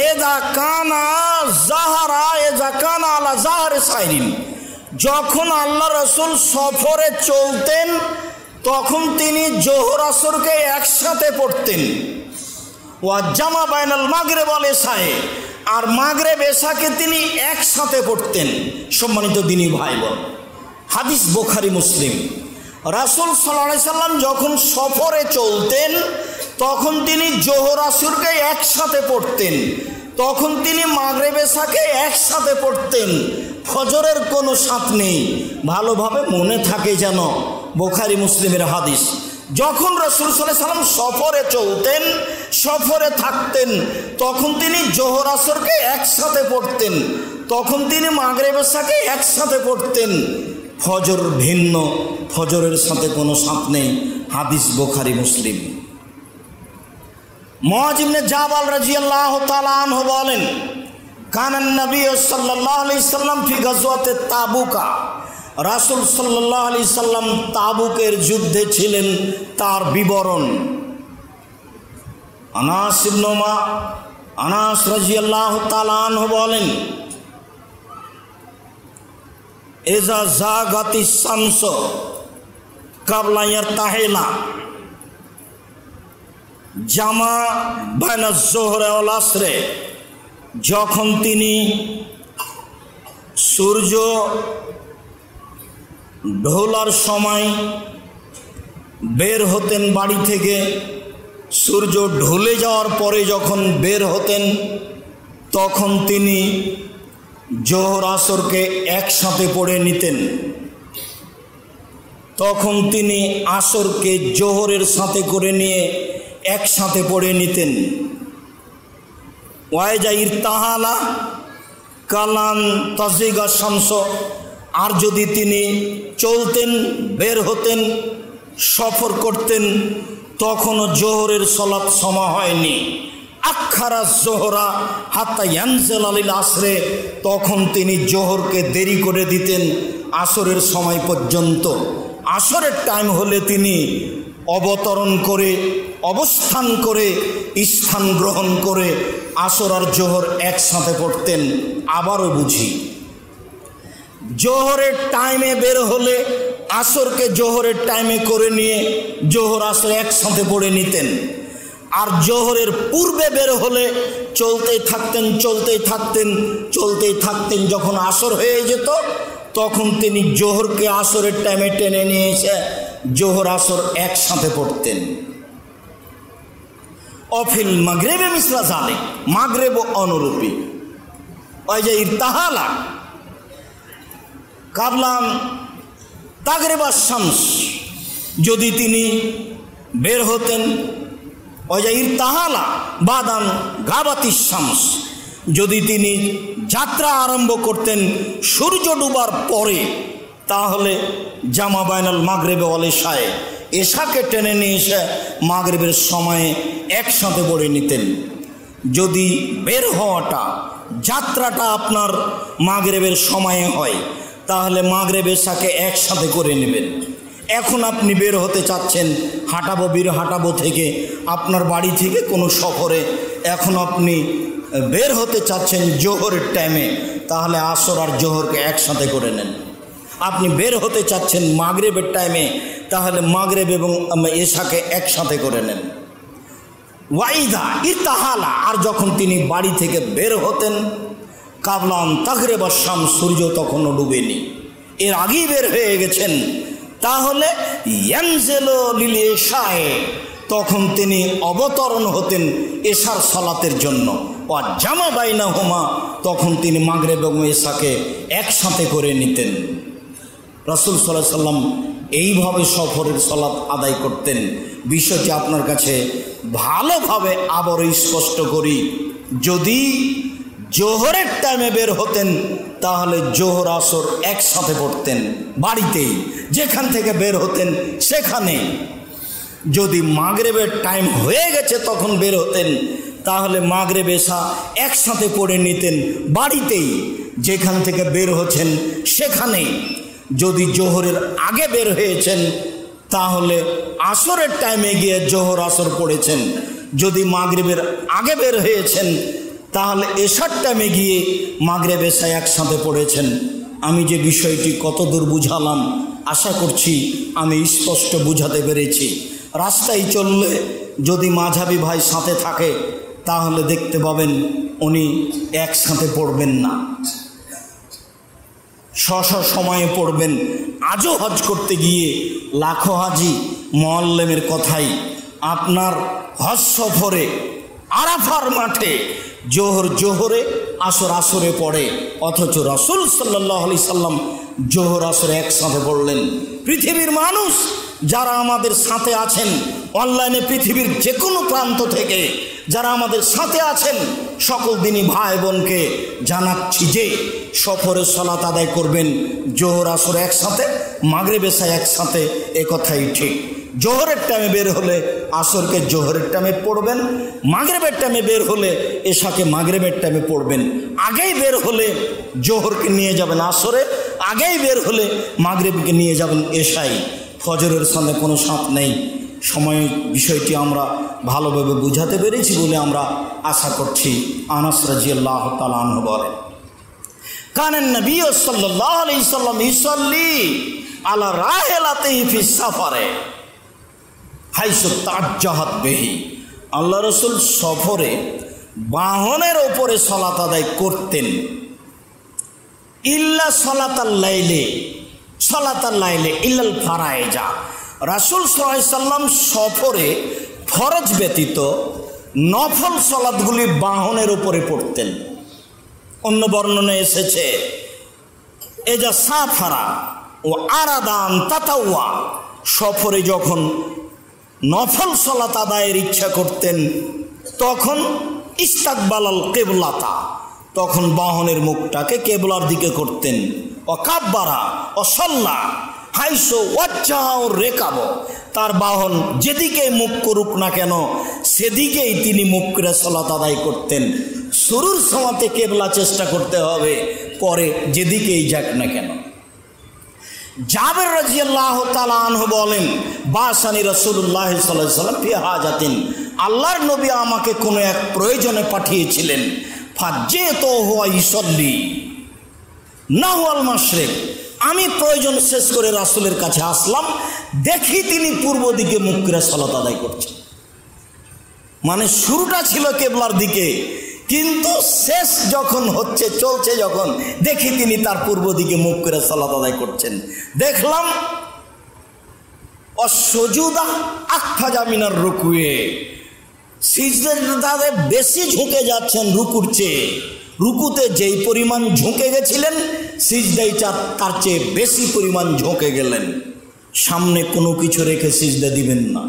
ইযা কানা আলা যাহর সাইরিন। যখন আল্লাহ রাসূল সফরে চলতেন তখন তিনি জোহর আসরকে একসাথে পড়তেন। ওয়া জামা বাইনাল মাগরিব ওয়াল ইশা, আর মাগরিব এশাকে তিনি একসাথে পড়তেন। সম্মানিত দিনী ভাই বোন, হাদিস বুখারী মুসলিম। রাসূল সাল্লাল্লাহু আলাইহি সাল্লাম যখন সফরে চলতেন তখন তিনি জোহর আসরকে একসাথে পড়তেন, তখন তিনি মাগরিব এশাকে একসাথে পড়তেন। ফজরের কোনো সাথ নেই, ভালোভাবে মনে থাকে যেন বুখারী মুসলিমের হাদিস। যখন রাসূল সাল্লাল্লাহু আলাইহি সাল্লাম সফরে চলতেন, সফরে থাকতেন, তখন তিনি জোহর আসরকে একসাথে পড়তেন, তখন তিনি মাগরিব এশাকে একসাথে পড়তেন। ফজর ভিন্ন, ফজরের সাথে কোনো সাথ নেই। হাদিস বুখারী মুসলিম। মুআয ইবনে জাবাল রাদিয়াল্লাহু তাআলা আনহু বলেন, কানান নবী সাল্লাল্লাহু আলাইহি সাল্লাম ফি গাজওয়াতি তাবুকা। রাসূল সাল্লাল্লাহু আলাইহি সাল্লাম তাবুকের যুদ্ধে ছিলেন, তার বিবরণ। আনাস রাদিয়াল্লাহু তাআলা আনহু বলেন, ইজা জাগাতিস শামস ক্বাবলা ইয়ারতাহিলা জামা বাইনা যুহর ওয়াল আসর। যখন তিনি সূর্য ঢোলার সময় বের হতেন বাড়ি থেকে, সূর্য ঢলে যাওয়ার পরে যখন বের হতেন তখন তিনি জোহর আসরকে একসাথে পড়ে নিতেন, তখন তিনি আসরকে জোহরের সাথে করে নিয়ে একসাথে পড়ে নিতেন। ওয়াইজা ইরতাহালা কালান তাজিগা শামস। আর যদি তিনি চলতেন, বের হতেন, সফর করতেন, তখনও জোহরের সালাত সময় হয়নি। আখারা জোহরা হাত্তা ইয়ানজিল আলিল আসরে, তখন তিনি জোহরকে দেরি করে দিতেন আসরের সময় পর্যন্ত। আসরের টাইম হলে তিনি অবতরণ করে অবস্থান করে স্থান গ্রহণ করে আসর আর জোহর একসাথে পড়তেন। আবারও বুঝি, জোহরের টাইমে বের হলে আসরকে জোহরের টাইমে করে নিয়ে জোহর আসর একসাথে পড়ে নিতেন। আর জোহরের পূর্বে বের হলে চলতেই থাকতেন। যখন আসর হয়ে যেত তখন তিনি জোহরকে আসরের টাইমে টেনে নিয়ে এসে জোহর আসর একসাথে পড়তেন। অফিল মাগরেবে মিসলা জালে, মাগরেব অনুরূপী। ওই যে ইরতাহালা কাবলান তাগরিবা শামস, যদি তিনি বের হতেন, ওই যে ইরতাহালা বাদান গাবাতি শামস, যদি তিনি যাত্রা আরম্ভ করতেন সূর্য ডুবার পরে, তাহলে জামা বাইনাল মাগরিবে ওয়াল ইশায়ে, এশাকে টেনে নিয়ে এসে মাগরিবের সময়ে একসাথে পড়ে নিতেন। যদি বের হওয়াটা, যাত্রাটা আপনার মাগরিবের সময়ে হয়, তাহলে মাগরিব এশাকে একসাথে করে নেবেন। এখন আপনি বের হতে চাচ্ছেন, হাঁটাবো থেকে আপনার বাড়ি থেকে কোনো সফরে, এখন আপনি বের হতে চাচ্ছেন জোহরের টাইমে, তাহলে আসর আর জোহরকে একসাথে করে নেন। আপনি বের হতে চাচ্ছেন মাগরিবের টাইমে, তাহলে মাগরিব এবং এশাকে একসাথে করে নেন। ওয়াইদা ইরতাহালা, আর যখন তিনি বাড়ি থেকে বের হতেন কাবলান তাগরিবা শামস, সূর্য তখনও ডুবেনি, এর আগেই বের হয়ে গেছেন, তাহলে ইয়ানজিলু লিল ইশায়ে, তখন তিনি অবতরণ হতেন এশার সালাতের জন্য। ওয়া জামা বাইনাহুমা, তখন তিনি মাগরিব এবং এশাকে একসাথে করে নিতেন। রাসূল সাল্লাল্লাহু আলাইহি সাল্লাম এইভাবে সফরের সালাত আদায় করতেন। বিষয়টি আপনার কাছে ভালোভাবে আবারও স্পষ্ট করি, যদি জোহরের টাইমে বের হতেন তাহলে জোহর আসর একসাথে পড়তেন বাড়িতেই, যেখান থেকে বের হতেন সেখানে। যদি মাগরিবের টাইম হয়ে গেছে তখন বের হতেন, তাহলে মাগরিব এশা একসাথে পড়ে নিতেন বাড়িতেই, যেখান থেকে বের হচ্ছেন সেখানেই। যদি জোহরের আগে বের হয়েছেন তাহলে আসরের টাইমে গিয়ে জোহর আসর পড়েছেন। যদি মাগরিবের আগে বের হয়েছেন তাহলে এশার টাইমে গিয়ে মাগরিব এশা একসাথে পড়েছেন। আমি যে বিষয়টি কতদূর বুঝালাম, আশা করছি আমি স্পষ্ট বুঝাতে পেরেছি। রাস্তায় চললে যদি মাঝাবি ভাই সাথে থাকে তাহলে দেখতে পাবেন উনি একসাথে পড়বেন না, সময়ে পড়বেন। আজও হজ করতে গিয়ে লাখো হাজি মুআল্লিমের কথাই, আপনার হজ সফরে আরাফার মাঠে জোহর জোহরে, আসর আসরে পড়ে, অথচ রাসূল সাল্লাল্লাহু আলাইহি সাল্লাম জোহর আসরে একসাথে পড়লেন। পৃথিবীর মানুষ যারা আমাদের সাথে আছেন, অনলাইনে পৃথিবীর যে কোনো প্রান্ত থেকে যারা আমাদের সাথে আছেন, সকল দিনই ভাই বোনকে জানাচ্ছি যে সফরের সালাত আদায় করবেন জোহর আসর একসাথে, মাগরিব এশা একসাথে, এ কথাই ঠিক। জোহরের টাইমে বের হলে আসরকে জোহরের টাইমে পড়বেন, মাগরিবের টাইমে বের হলে এশাকে মাগরিবের টাইমে পড়বেন। আগেই বের হলে জোহরকে নিয়ে যাবেন আসরে, আগেই বের হলে মাগরিবকে নিয়ে যাবেন এশায়। ফজরের সামনে কোনো সাথ নেই। সময় বিষয়টি আমরা ভালোভাবে বুঝাতে পেরেছি বলে আমরা আশা করছি। আনাস রাদিয়াল্লাহু তাআলা আনহু বলেন, কানান নবী সাল্লাল্লাহু আলাইহি সাল্লাম ইসাল্লি আলা রাহিলাতিহি ফিস সাফারে হাইসু তাজ্জাহাত বিহি, আল্লাহ রাসূল সফরে বাহনের ওপরে সালাত আদায় করতেন। ইল্লা সালাতাল লাইলে ইল্লাল ফারায়েজা, রাসূল সাল্লাল্লাহু আলাইহি সাল্লাম সফরে ফরজ ব্যতীত নফল সালাতগুলি বাহনের উপরে পড়তেন। অন্য বর্ণনায় এসেছে এজা সাফারা ও আরাদান তাতাওয়া, সফরে যখন নফল সালাত আদায়ের ইচ্ছা করতেন তখন ইস্তাকবালাল কিবলাতা, তখন বাহনের মুখটাকে কেবলার দিকে করতেন। ও কাব্বারা ও সাল্লা হাইসো ওয়াজ্জাহু রেকাব, তার বাহন যেদিকে মুখ করুক না কেন সেদিকেই তিনি মুখ করে সালাত আদায় করতেন। শুরুর সময়তে কেবলা চেষ্টা করতে হবে, পরে যেদিকেই যাক না কেন। জাবের রাদিয়াল্লাহু তাআলা আনহু বলেন, বাসানি রাসূলুল্লাহ সাল্লাল্লাহু আলাইহি ওয়াসাল্লাম ফি হাজাতিন, আল্লাহর নবী আমাকে কোনো এক প্রয়োজনে পাঠিয়েছিলেন। ফাজ্জিতু হুয়া ইসাল্লি নাহওয়াল মাশরিক, আমি প্রয়োজন শেষ করে রাসূলের কাছে আসলাম, দেখি তিনি পূর্ব দিকে মুখ করে সালাত আদায় করছেন। মানে শুরুটা ছিল কিবলার দিকে, কিন্তু শেষ যখন হচ্ছে, চলছে যখন, দেখি তিনি তার পূর্ব দিকে মুখ করে সালাত আদায় করছেন। দেখলাম অসজুদা আকফাজা মিনার রুকুয়ে, সিজদাতে বেশি ঝুঁকে যাচ্ছেন রুকুর চেয়ে। রুকুতে যেই পরিমাণ ঝুঁকে গেছিলেন, সিজদায় তার চেয়ে বেশি পরিমাণ ঝুঁকে গেলেন। সামনে কোনো কিছু রেখে সিজদা দিবেন না,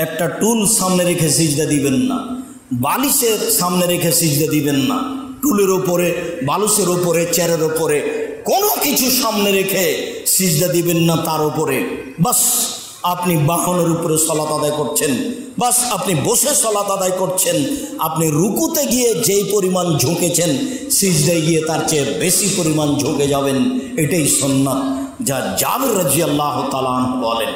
একটা টুল সামনে রেখে সিজদা দিবেন না, বালিশের সামনে রেখে সিজদা দিবেন না, টুলের ওপরে, বালিশের ওপরে, চেয়ারের ওপরে কোনো কিছু সামনে রেখে সিজদা দিবেন না তার ওপরে। বাস আপনি বাহনের উপরে সালাত আদায় করছেন, বাস আপনি বসে সালাত আদায় করছেন। আপনি রুকুতে গিয়ে যেই পরিমাণ ঝুঁকেছেন, সিজদায় গিয়ে তার চেয়ে বেশি পরিমাণ ঝুঁকে যাবেন। এটাই সুন্নাত, যা জাবের রাদিয়াল্লাহু তাআলা আনহু বলেন।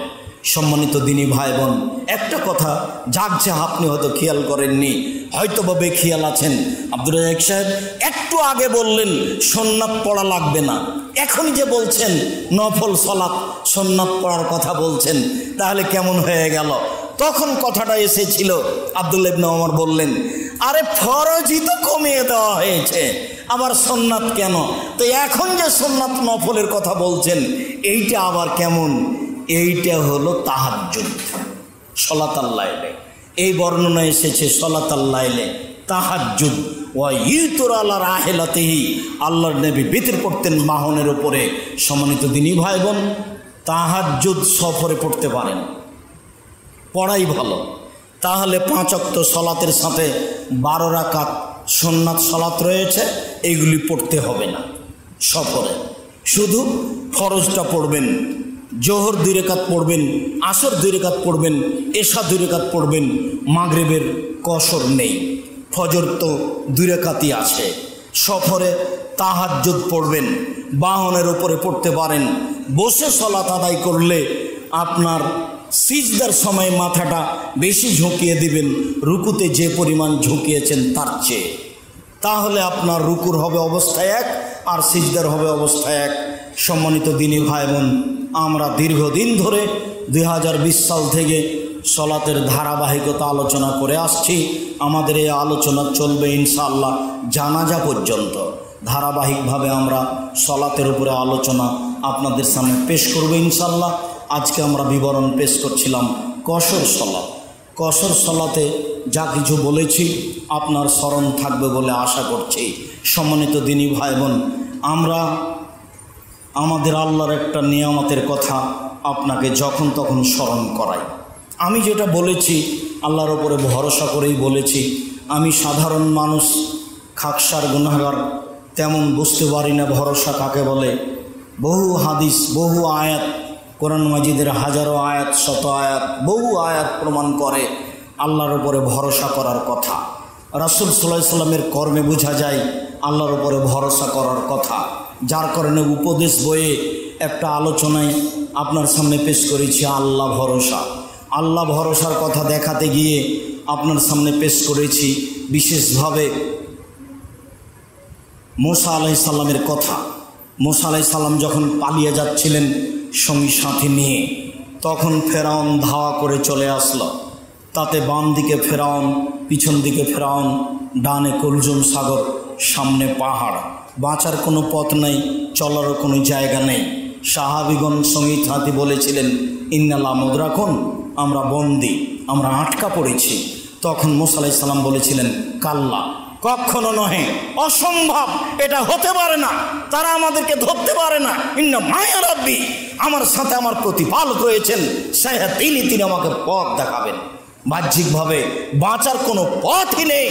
সম্মানিত দিনী ভাই বোন, একটা কথা জাগছে, আপনি হয়তো খেয়াল করেননি, হয়তো বা বেখেয়াল আছেন। আব্দুর রাজ্জাক সাহেব একটু আগে বললেন সুন্নাত পড়া লাগবে না, এখন যে বলছেন নফল সালাত সুন্নাত পড়ার কথা বলছেন, তাহলে কেমন হয়ে গেল? তখন কথাটা এসেছিল, আব্দুল্লাহ ইবনে ওমর বললেন, আরে ফরজই তো কমিয়ে দেওয়া হয়েছে, আবার সুন্নাত কেন? তো এখন যে সুন্নাত নফলের কথা বলছেন, এইটা আবার কেমন? এইটা হলো তাহাজ্জুদ, সালাতুল লাইলে। এই বর্ণনা এসেছে সালাতুল লাইলে তাহাজ্জুদ। ওয়া ইউতর আলা রাহিলাতিহি, আল্লাহর নবী বিতর পড়তেন বাহনের উপরে। সম্মানিত দিনী ভাই বোন, তাহাজ্জুদ সফরে পড়তে পারেন, পড়াই ভালো। তাহলে 5 ওয়াক্ত সালাতের সাথে 12 রাকাত সুন্নাত সালাত রয়েছে, এইগুলি পড়তে হবে না সফরে। শুধু ফরজটা পড়বেন, জোহর 2 রাকাত পড়বেন, আসর 2 রাকাত পড়বেন, এশা 2 রাকাত পড়বেন, মাগরিবের কসর নেই, ফজর তো 2 রাকাতই আছে। সফরে তাহাজ্জুদ পড়বেন, বাহনের উপরে পড়তে পারেন। বসে সালাত আদায় করলে আপনার সিজদার সময় মাথাটা বেশি ঝুঁকিয়ে দিবেন রুকুতে যে পরিমাণ ঝুঁকিয়েছেন তার চেয়ে। তাহলে আপনার রুকুর হবে অবস্থা এক, আর সিজদার হবে অবস্থা এক। সম্মানিত দিনী ভাই বোন, আমরা দীর্ঘদিন ধরে 2020 সাল থেকে সলাতের ধারাবাহিকতা আলোচনা করে আসছি। আমাদের এই আলোচনা চলবে ইনশাআল্লাহ জানাজা পর্যন্ত। ধারাবাহিকভাবে আমরা সলাতের উপরে আলোচনা আপনাদের সামনে পেশ করব ইনশাআল্লাহ। আজকে আমরা বিবরণ পেশ করছিলাম কসর সলাত। কসর সলাতে যা কিছু বলেছি আপনার স্মরণ থাকবে বলে আশা করছি। সম্মানিত দিনী ভাই বোন, আমরা আমাদের আল্লাহর একটা নিয়ামতের কথা আপনাকে যখন তখন স্মরণ করাই। আমি যেটা বলেছি আল্লাহর ওপরে ভরসা করেই বলেছি। আমি সাধারণ মানুষ, খাকসার গুনাহগার, তেমন বুঝতে পারি না ভরসা কাকে বলে। বহু হাদিস, বহু আয়াত, কোরআন মাজিদের হাজারো আয়াত, শত আয়াত, বহু আয়াত প্রমাণ করে আল্লাহর ওপরে ভরসা করার কথা। রাসূল সাল্লাল্লাহু আলাইহি সাল্লামের কর্মে বোঝা যায় আল্লাহর ওপরে ভরসা করার কথা। যার কারণে উপদেশ বইয়ে একটা আলোচনায় আপনার সামনে পেশ করেছি আল্লাহ ভরসা। আল্লাহ ভরসার কথা দেখাতে গিয়ে আপনার সামনে পেশ করেছি বিশেষভাবে মুসা আলাইহিস সালামের কথা। মুসা আলাইহিস সালাম যখন পালিয়ে যাচ্ছিলেন সঙ্গী সাথী নিয়ে, তখন ফেরাউন ধাওয়া করে চলে আসলো। তাতে বাম দিকে ফেরাউন, পিছন দিকে ফেরাউন, ডানে কুলজুম সাগর, সামনে পাহাড়, বাঁচার কোনো পথ নেই, চলারও কোনো জায়গা নেই। সাহাবীগণ সঙ্গী সাথী বলেছিলেন, ইন্নাল্লাহ মুদরাকুন, আমরা বন্দি, আমরা আটকা পড়েছি। তখন মুসা আলাইহিস সালাম বলেছিলেন, কাল্লা, কখনো নহে, অসম্ভব, এটা হতে পারে না, তারা আমাদেরকে ধরতে পারে না। ইন্না মায়া রাব্বি, আমার সাথে আমার প্রতিপালক রয়েছেন, তিনি আমাকে পথ দেখাবেন। বাহ্যিকভাবে বাঁচার কোনো পথই নেই,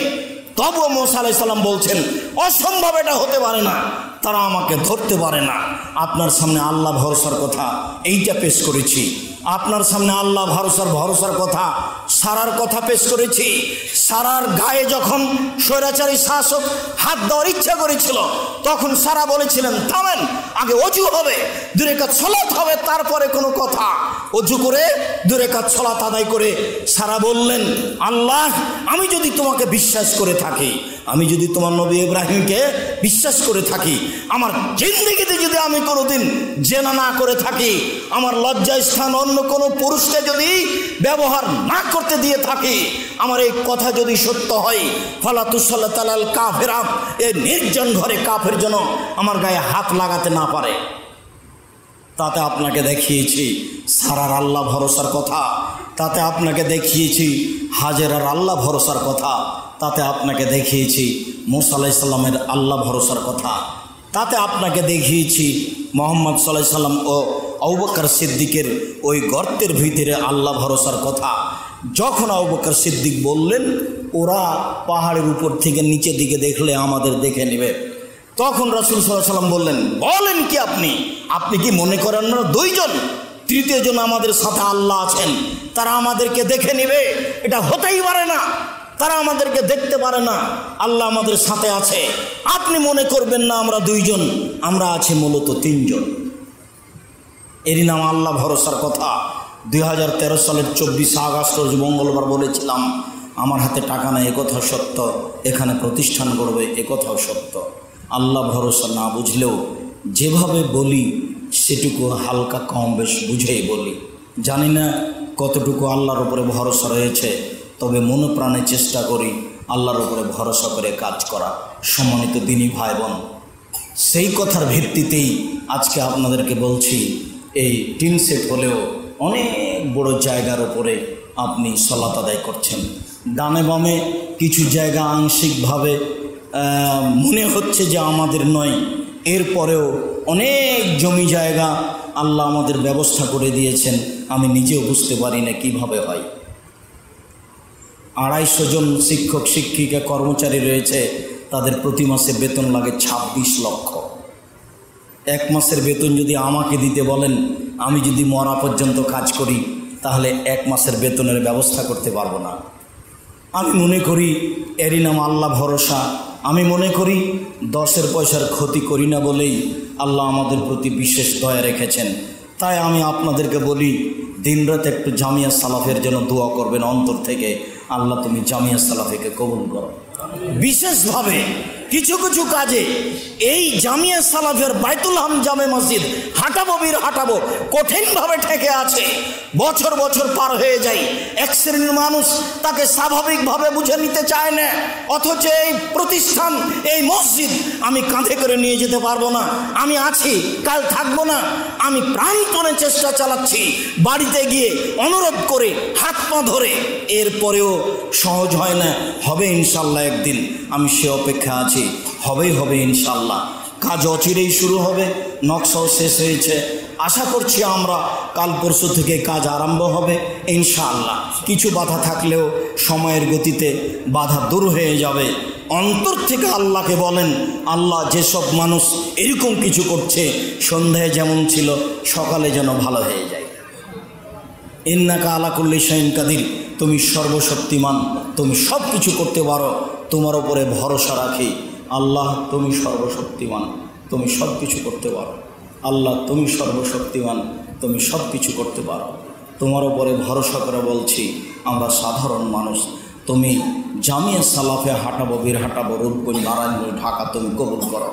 তবুও মুসা আলাইহিস সালাম বলছেন অসম্ভব, এটা হতে পারে না, তারা আমাকে ধরতে পারে না। আপনার সামনে আল্লাহ ভরসার কথা এইটা পেশ করেছি। আপনার সামনে আল্লাহ ভরসার কথা, সারার কথা পেশ করেছি। সারার গায়ে যখন স্বৈরাচারী শাসক হাত দেওয়ার ইচ্ছা করেছিল, তখন সারা বলেছিলেন থামেন, আগে অজু হবে, 2 রাকাত সালাত হবে, তারপরে কোনো কথা। অজু করে 2 রাকাত সালাত আদায় করে সারা বললেন, আল্লাহ আমি যদি তোমাকে বিশ্বাস করে থাকি, আমি যদি তোমার নবী ইব্রাহিমকে বিশ্বাস করে থাকি, আমার জিন্দেগিতে যদি আমি কোনোদিন জেনা না করে থাকি, আমার লজ্জা স্থান অন্য কোনো পুরুষকে যদি ব্যবহার না করতে দিয়ে থাকি, আমার এই কথা যদি সত্য হয়, ফালা তুসাল্লাত আলাল কাফেরা, এই নির্জন ঘরে কাফের যেন আমার গায়ে হাত লাগাতে না পারে। তাতে আপনাকে দেখিয়েছি সারার আল্লাহ ভরসার কথা, তাতে আপনাকে দেখিয়েছি হাজেরার আল্লাহ ভরসার কথা, তাতে আপনাকে দেখিয়েছি মুসা আলাইহিস সালামের আল্লাহ ভরসার কথা, তাতে আপনাকে দেখিয়েছি মুহাম্মদ সাল্লাল্লাহু আলাইহি সাল্লাম ও আবু বকর সিদ্দিকের ওই গর্তের ভিতরে আল্লাহ ভরসার কথা। যখন আবু বকর সিদ্দিক বললেন ওরা পাহাড়ের উপর থেকে নিচের দিকে দেখলে আমাদের দেখে নেবে, তখন রাসূল সাল্লাল্লাহু আলাইহি সাল্লাম বললেন, বলেন কি আপনি কি মনে করেন না 2 জন, 3য় জন আমাদের সাথে আল্লাহ আছেন, তারা আমাদেরকে দেখে নেবে? এটা হতেই পারে না, তারা আমাদেরকে দেখতে পারে না, আল্লাহ আমাদের সাথে আছে। আপনি মনে করবেন না আমরা 2 জন, আমরা আছি মূলত 3 জন। এরই নাম আল্লাহ ভরসার কথা। 2013 সালের 24 আগস্ট রোজ মঙ্গলবার বলেছিলাম আমার হাতে টাকা নেই, একথা সত্য, এখানে প্রতিষ্ঠান করবে একথাও সত্য। আল্লাহ ভরসা না বুঝলেও যেভাবে বলি সেটুকু হালকা কম বেশ বুঝেই বলি। জানি না কতটুকু আল্লাহর উপরে ভরসা রয়েছে, তবে মনে প্রাণে চেষ্টা করি আল্লাহর উপরে ভরসা করে কাজ করা। সম্মানিত দিনী ভাই বোন, সেই কথার ভিত্তিতেই আজকে আপনাদেরকে বলছি, এই টিন সেট হলেও অনেক বড় জায়গার উপরে আপনি সালাত আদায় করছেন। ডানে বামে কিছু জায়গা আংশিকভাবে মনে হচ্ছে যে আমাদের নয়, এরপরেও অনেক জমি জায়গা আল্লাহ আমাদের ব্যবস্থা করে দিয়েছেন, আমি নিজেও বুঝতে পারি না কীভাবে হয়। 250 জন শিক্ষক শিক্ষিকা কর্মচারী রয়েছে, তাদের প্রতি মাসে বেতন লাগে 26 লক্ষ। 1 মাসের বেতন যদি আমাকে দিতে বলেন, আমি যদি মরা পর্যন্ত কাজ করি, তাহলে 1 মাসের বেতনের ব্যবস্থা করতে পারবো না। আমি মনে করি এরই নাম আল্লাহ ভরসা। আমি মনে করি 10 পয়সার ক্ষতি করি না বলেই আল্লাহ আমাদের প্রতি বিশেষ দয়া রেখেছেন। তাই আমি আপনাদেরকে বলি, দিনরাত একটু জামিয়া সালাফের জন্য দোয়া করবেন অন্তর থেকে। আল্লাহ তুমি জামিয়া সালাফিকে কবুল করো। বিশেষভাবে কিছু কিছু কাজে এই জামিয়া সালাফের বাইতুল হাম জামে মসজিদ হাঁটাবো কঠিনভাবে ঠেকে আছে। বছর বছর পার হয়ে যায়, এক শ্রেণীর মানুষ তাকে স্বাভাবিকভাবে বুঝে নিতে চায় না, অথচ এই প্রতিষ্ঠান, এই মসজিদ আমি কাঁধে করে নিয়ে যেতে পারবো না, আমি আছি, কাল থাকবো না। আমি প্রাণপণে চেষ্টা চালাচ্ছি বাড়িতে গিয়ে অনুরোধ করে হাত পা ধরে, এরপরেও সহজ হয় না। হবে ইনশাল্লাহ একদিন, আমি সে অপেক্ষা আছি, হবে ইনশাল্লাহ। কাজ অচিরেই শুরু হবে, নকশাও শেষ হয়েছে, আশা করছি আমরা কাল পরশু থেকে কাজ আরম্ভ হবে ইনশাআল্লাহ। কিছু বাধা থাকলেও সময়ের গতিতে বাধা দূর হয়ে যাবে। অন্তর থেকে আল্লাহকে বলেন, আল্লাহ যেসব মানুষ এরকম কিছু করছে, সন্ধ্যায় যেমন ছিল সকালে যেন ভালো হয়ে যায়। ইন্নাকা আলা কুল্লি শাইইন কাদির, তুমি সর্বশক্তিমান, তুমি সব কিছু করতে পারো, তোমার উপরে ভরসা রাখি। আল্লাহ তুমি সর্বশক্তিমান, তুমি সব কিছু করতে পারো। আল্লাহ তুমি সর্বশক্তিমান, তুমি সব কিছু করতে পারো। তোমার উপরে ভরসা করে বলছি, আমরা সাধারণ মানুষ, তুমি জামিয়া সালাফে হাঁটাবো, বীর হাঁটাবো, রূপগঞ্জ, নারায়ণগঞ্জ, ঢাকা তুমি কবুল করো।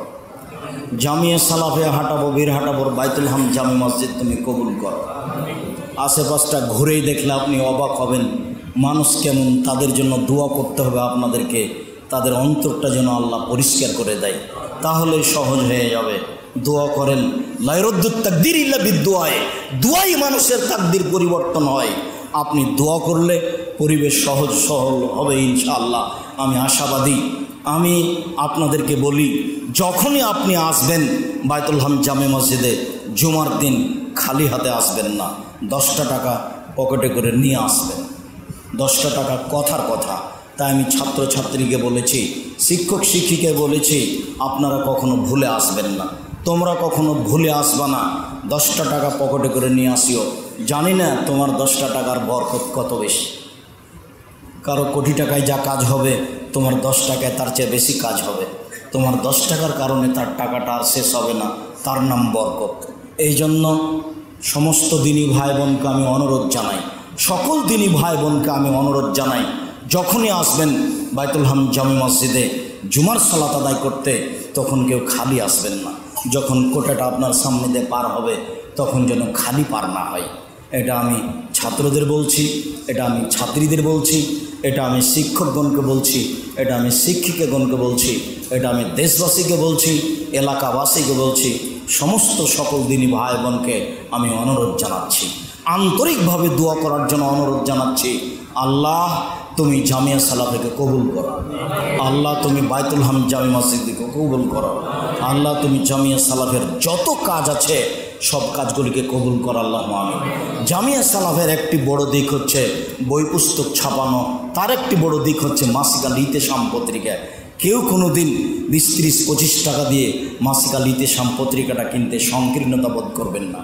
জামিয়া সালাফে হাঁটাবো, বীর হাঁটাবোর বাইতুল হাম জামে মসজিদ তুমি কবুল করো। আশেপাশটা ঘুরেই দেখলে আপনি অবাক হবেন মানুষ কেমন। তাদের জন্য দোয়া করতে হবে আপনাদেরকে, তাদের অন্তরটা যেন আল্লাহ পরিষ্কার করে দেয়, তাহলে সহজ হয়ে যাবে। দোয়া করেন, লায়রুদ্দুত তাকদির ইল্লা বিদুআয়ে, দোয়াই মানুষের তাকদির পরিবর্তন হয়। আপনি দোয়া করলে পরিবেশ সহজ সরল হবে ইনশাআল্লাহ, আমি আশাবাদী। আমি আপনাদেরকে বলি, যখনই আপনি আসবেন বাইতুল হাম জামে মসজিদে, জুমার দিন খালি হাতে আসবেন না, 10টা টাকা পকেটে করে নিয়ে আসবেন। 10টা টাকা কথার কথা। তাই আমি ছাত্রছাত্রীকে বলেছি, শিক্ষক শিক্ষিকে বলেছি, আপনারা কখনো ভুলে আসবেন না, তোমরা কখনো ভুলে আসবা না। 10টা টাকা পকেটে করে নিয়ে আসিও। জানি না তোমার 10টা টাকার বরকত কত বেশি। কারো কোটি টাকায় যা কাজ হবে তোমার 10 টাকায় তার চেয়ে বেশি কাজ হবে। তোমার 10 টাকার কারণে তার টাকাটা আর শেষ হবে না, তার নাম বরকত। এই জন্য সমস্ত দিনী ভাই বোনকে আমি অনুরোধ জানাই, সকল দিনী ভাই বোনকে আমি অনুরোধ জানাই, যখনই আসবেন বাইতুল হাম জামে মসজিদে জুমার সালাত আদায় করতে, তখন কেউ খালি আসবেন না। যখন কোটাটা আপনার সামনে দিয়ে পার হবে তখন যেন খালি পার না হয়। এটা আমি ছাত্রদের বলছি, এটা আমি ছাত্রীদের বলছি, এটা আমি শিক্ষকগণকে বলছি, এটা আমি শিক্ষিকাগণকে বলছি, এটা আমি দেশবাসীকে বলছি, এলাকাবাসীকে বলছি, সমস্ত সকল দিনী ভাই বোনকে আমি অনুরোধ জানাচ্ছি, আন্তরিকভাবে দোয়া করার জন্য অনুরোধ জানাচ্ছি। আল্লাহ তুমি জামিয়া সালাফিকে কবুল করো, আল্লাহ তুমি বাইতুল হাম জামে মসজিদকে কবুল করো, আল্লাহ তুমি জামিয়া সালাফের যত কাজ আছে সব কাজগুলিকে কবুল করো, আল্লাহ আমিন। জামিয়া সালাফের একটি বড় দিক হচ্ছে বই পুস্তক ছাপানো, তার একটি বড় দিক হচ্ছে মাসিক আল ইতেশাম পত্রিকা। কেউ কোনো দিন 20-30-25 টাকা দিয়ে মাসিক আল ইতেশাম পত্রিকাটা কিনতে সংকীর্ণতা বোধ করবেন না।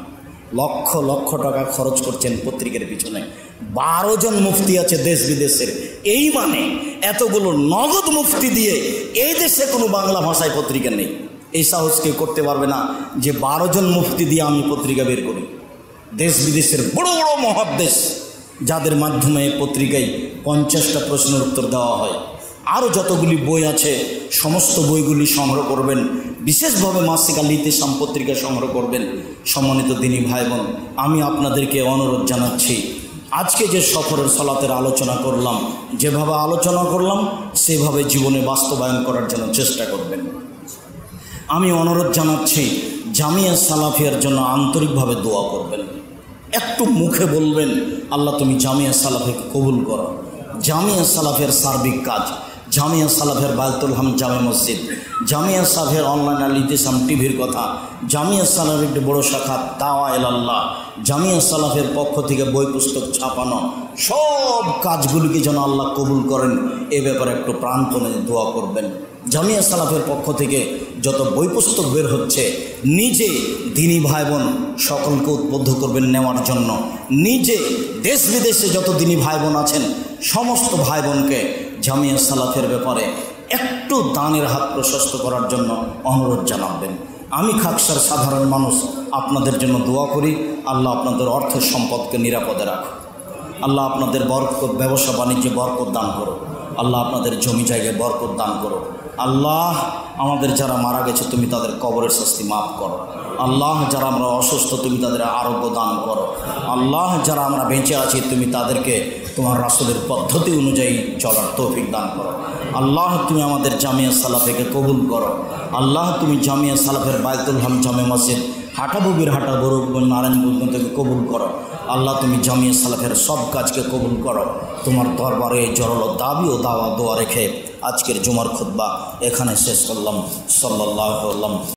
লক্ষ লক্ষ টাকা খরচ করছেন পত্রিকার পিছনে। 12 জন মুফতি আছে দেশ বিদেশের, এই মানে এতগুলো নগদ মুফতি দিয়ে এই দেশে কোনো বাংলা ভাষায় পত্রিকা নেই। এই সাহস কেউ করতে পারবে না যে 12 জন মুফতি দিয়ে আমি পত্রিকা বের করি। দেশ বিদেশের বড় বড় মহাদেশ, যাদের মাধ্যমে পত্রিকায় 50টা প্রশ্নের উত্তর দেওয়া হয়। আরও যতগুলি বই আছে সমস্ত বইগুলি সংগ্রহ করবেন, বিশেষভাবে মাসিক আল ইতেশাম পত্রিকা সংগ্রহ করবেন। সম্মানিত দিনী ভাই বোন, আমি আপনাদেরকে অনুরোধ জানাচ্ছি, আজকে যে সফরের সালাতের আলোচনা করলাম, যেভাবে আলোচনা করলাম সেভাবে জীবনে বাস্তবায়ন করার জন্য চেষ্টা করবেন। আমি অনুরোধ জানাচ্ছি জামিয়া সালাফিয়ার জন্য আন্তরিকভাবে দোয়া করবেন। একটু মুখে বলবেন আল্লাহ তুমি জামিয়া সালাফিকে কবুল করো। জামিয়া সালাফের সার্বিক কাজ, জামিয়া সালাফের বাইতুল হাম জামে মসজিদ, জামিয়া সালাফের অনলাইন আল ইতেশাম টিভির কথা, জামিয়া সালাফের একটি বড় শাখা দাওয়া ইলাল্লাহ, জামিয়া সালাফের পক্ষ থেকে বই পুস্তক ছাপানো, সব কাজগুলিকে যেন আল্লাহ কবুল করেন, এ ব্যাপারে একটু প্রাণপণে দোয়া করবেন। জামিয়া সালাফের পক্ষ থেকে যত বই পুস্তক বের হচ্ছে, নিজে দিনী ভাই বোন সকলকে উদ্বুদ্ধ করবেন নেওয়ার জন্য। নিজে দেশ বিদেশে যত দিনী ভাই বোন আছেন সমস্ত ভাই বোনকে জামিয়া সালাফের ব্যাপারে একটু দানের হাত প্রশস্ত করার জন্য অনুরোধ জানাবেন। আমি খাকসার সাধারণ মানুষ আপনাদের জন্য দোয়া করি, আল্লাহ আপনাদের অর্থ সম্পদকে নিরাপদে রাখো, আল্লাহ আপনাদের বরকত, ব্যবসা বাণিজ্যে বরকত দান করো, আল্লাহ আপনাদের জমি জায়গায় বরকত দান করো। আল্লাহ আমাদের যারা মারা গেছে তুমি তাদের কবরের শাস্তি মাফ করো। আল্লাহ যারা আমরা অসুস্থ তুমি তাদের আরোগ্য দান করো। আল্লাহ যারা আমরা বেঁচে আছি তুমি তাদেরকে তোমার রাসূলের পদ্ধতি অনুযায়ী চলার তৌফিক দান করো। আল্লাহ তুমি আমাদের জামিয়া সালাফিকে কবুল করো। আল্লাহ তুমি জামিয়া সালাফের বাইতুল হাম জামে মসজিদ হাটাবুবির হাটা বরুগঞ্জ নারায়ণগঞ্জ থেকে কবুল করো। আল্লাহ তুমি জামিয়া সালাফের সব কাজকে কবুল করো। তোমার দরবারে জরল দাবি ও দাওয়া দোয়া রেখে আজকের জুমার খুতবা এখানে শেষ করলাম। সাল্লাল্লাহু আলাইহি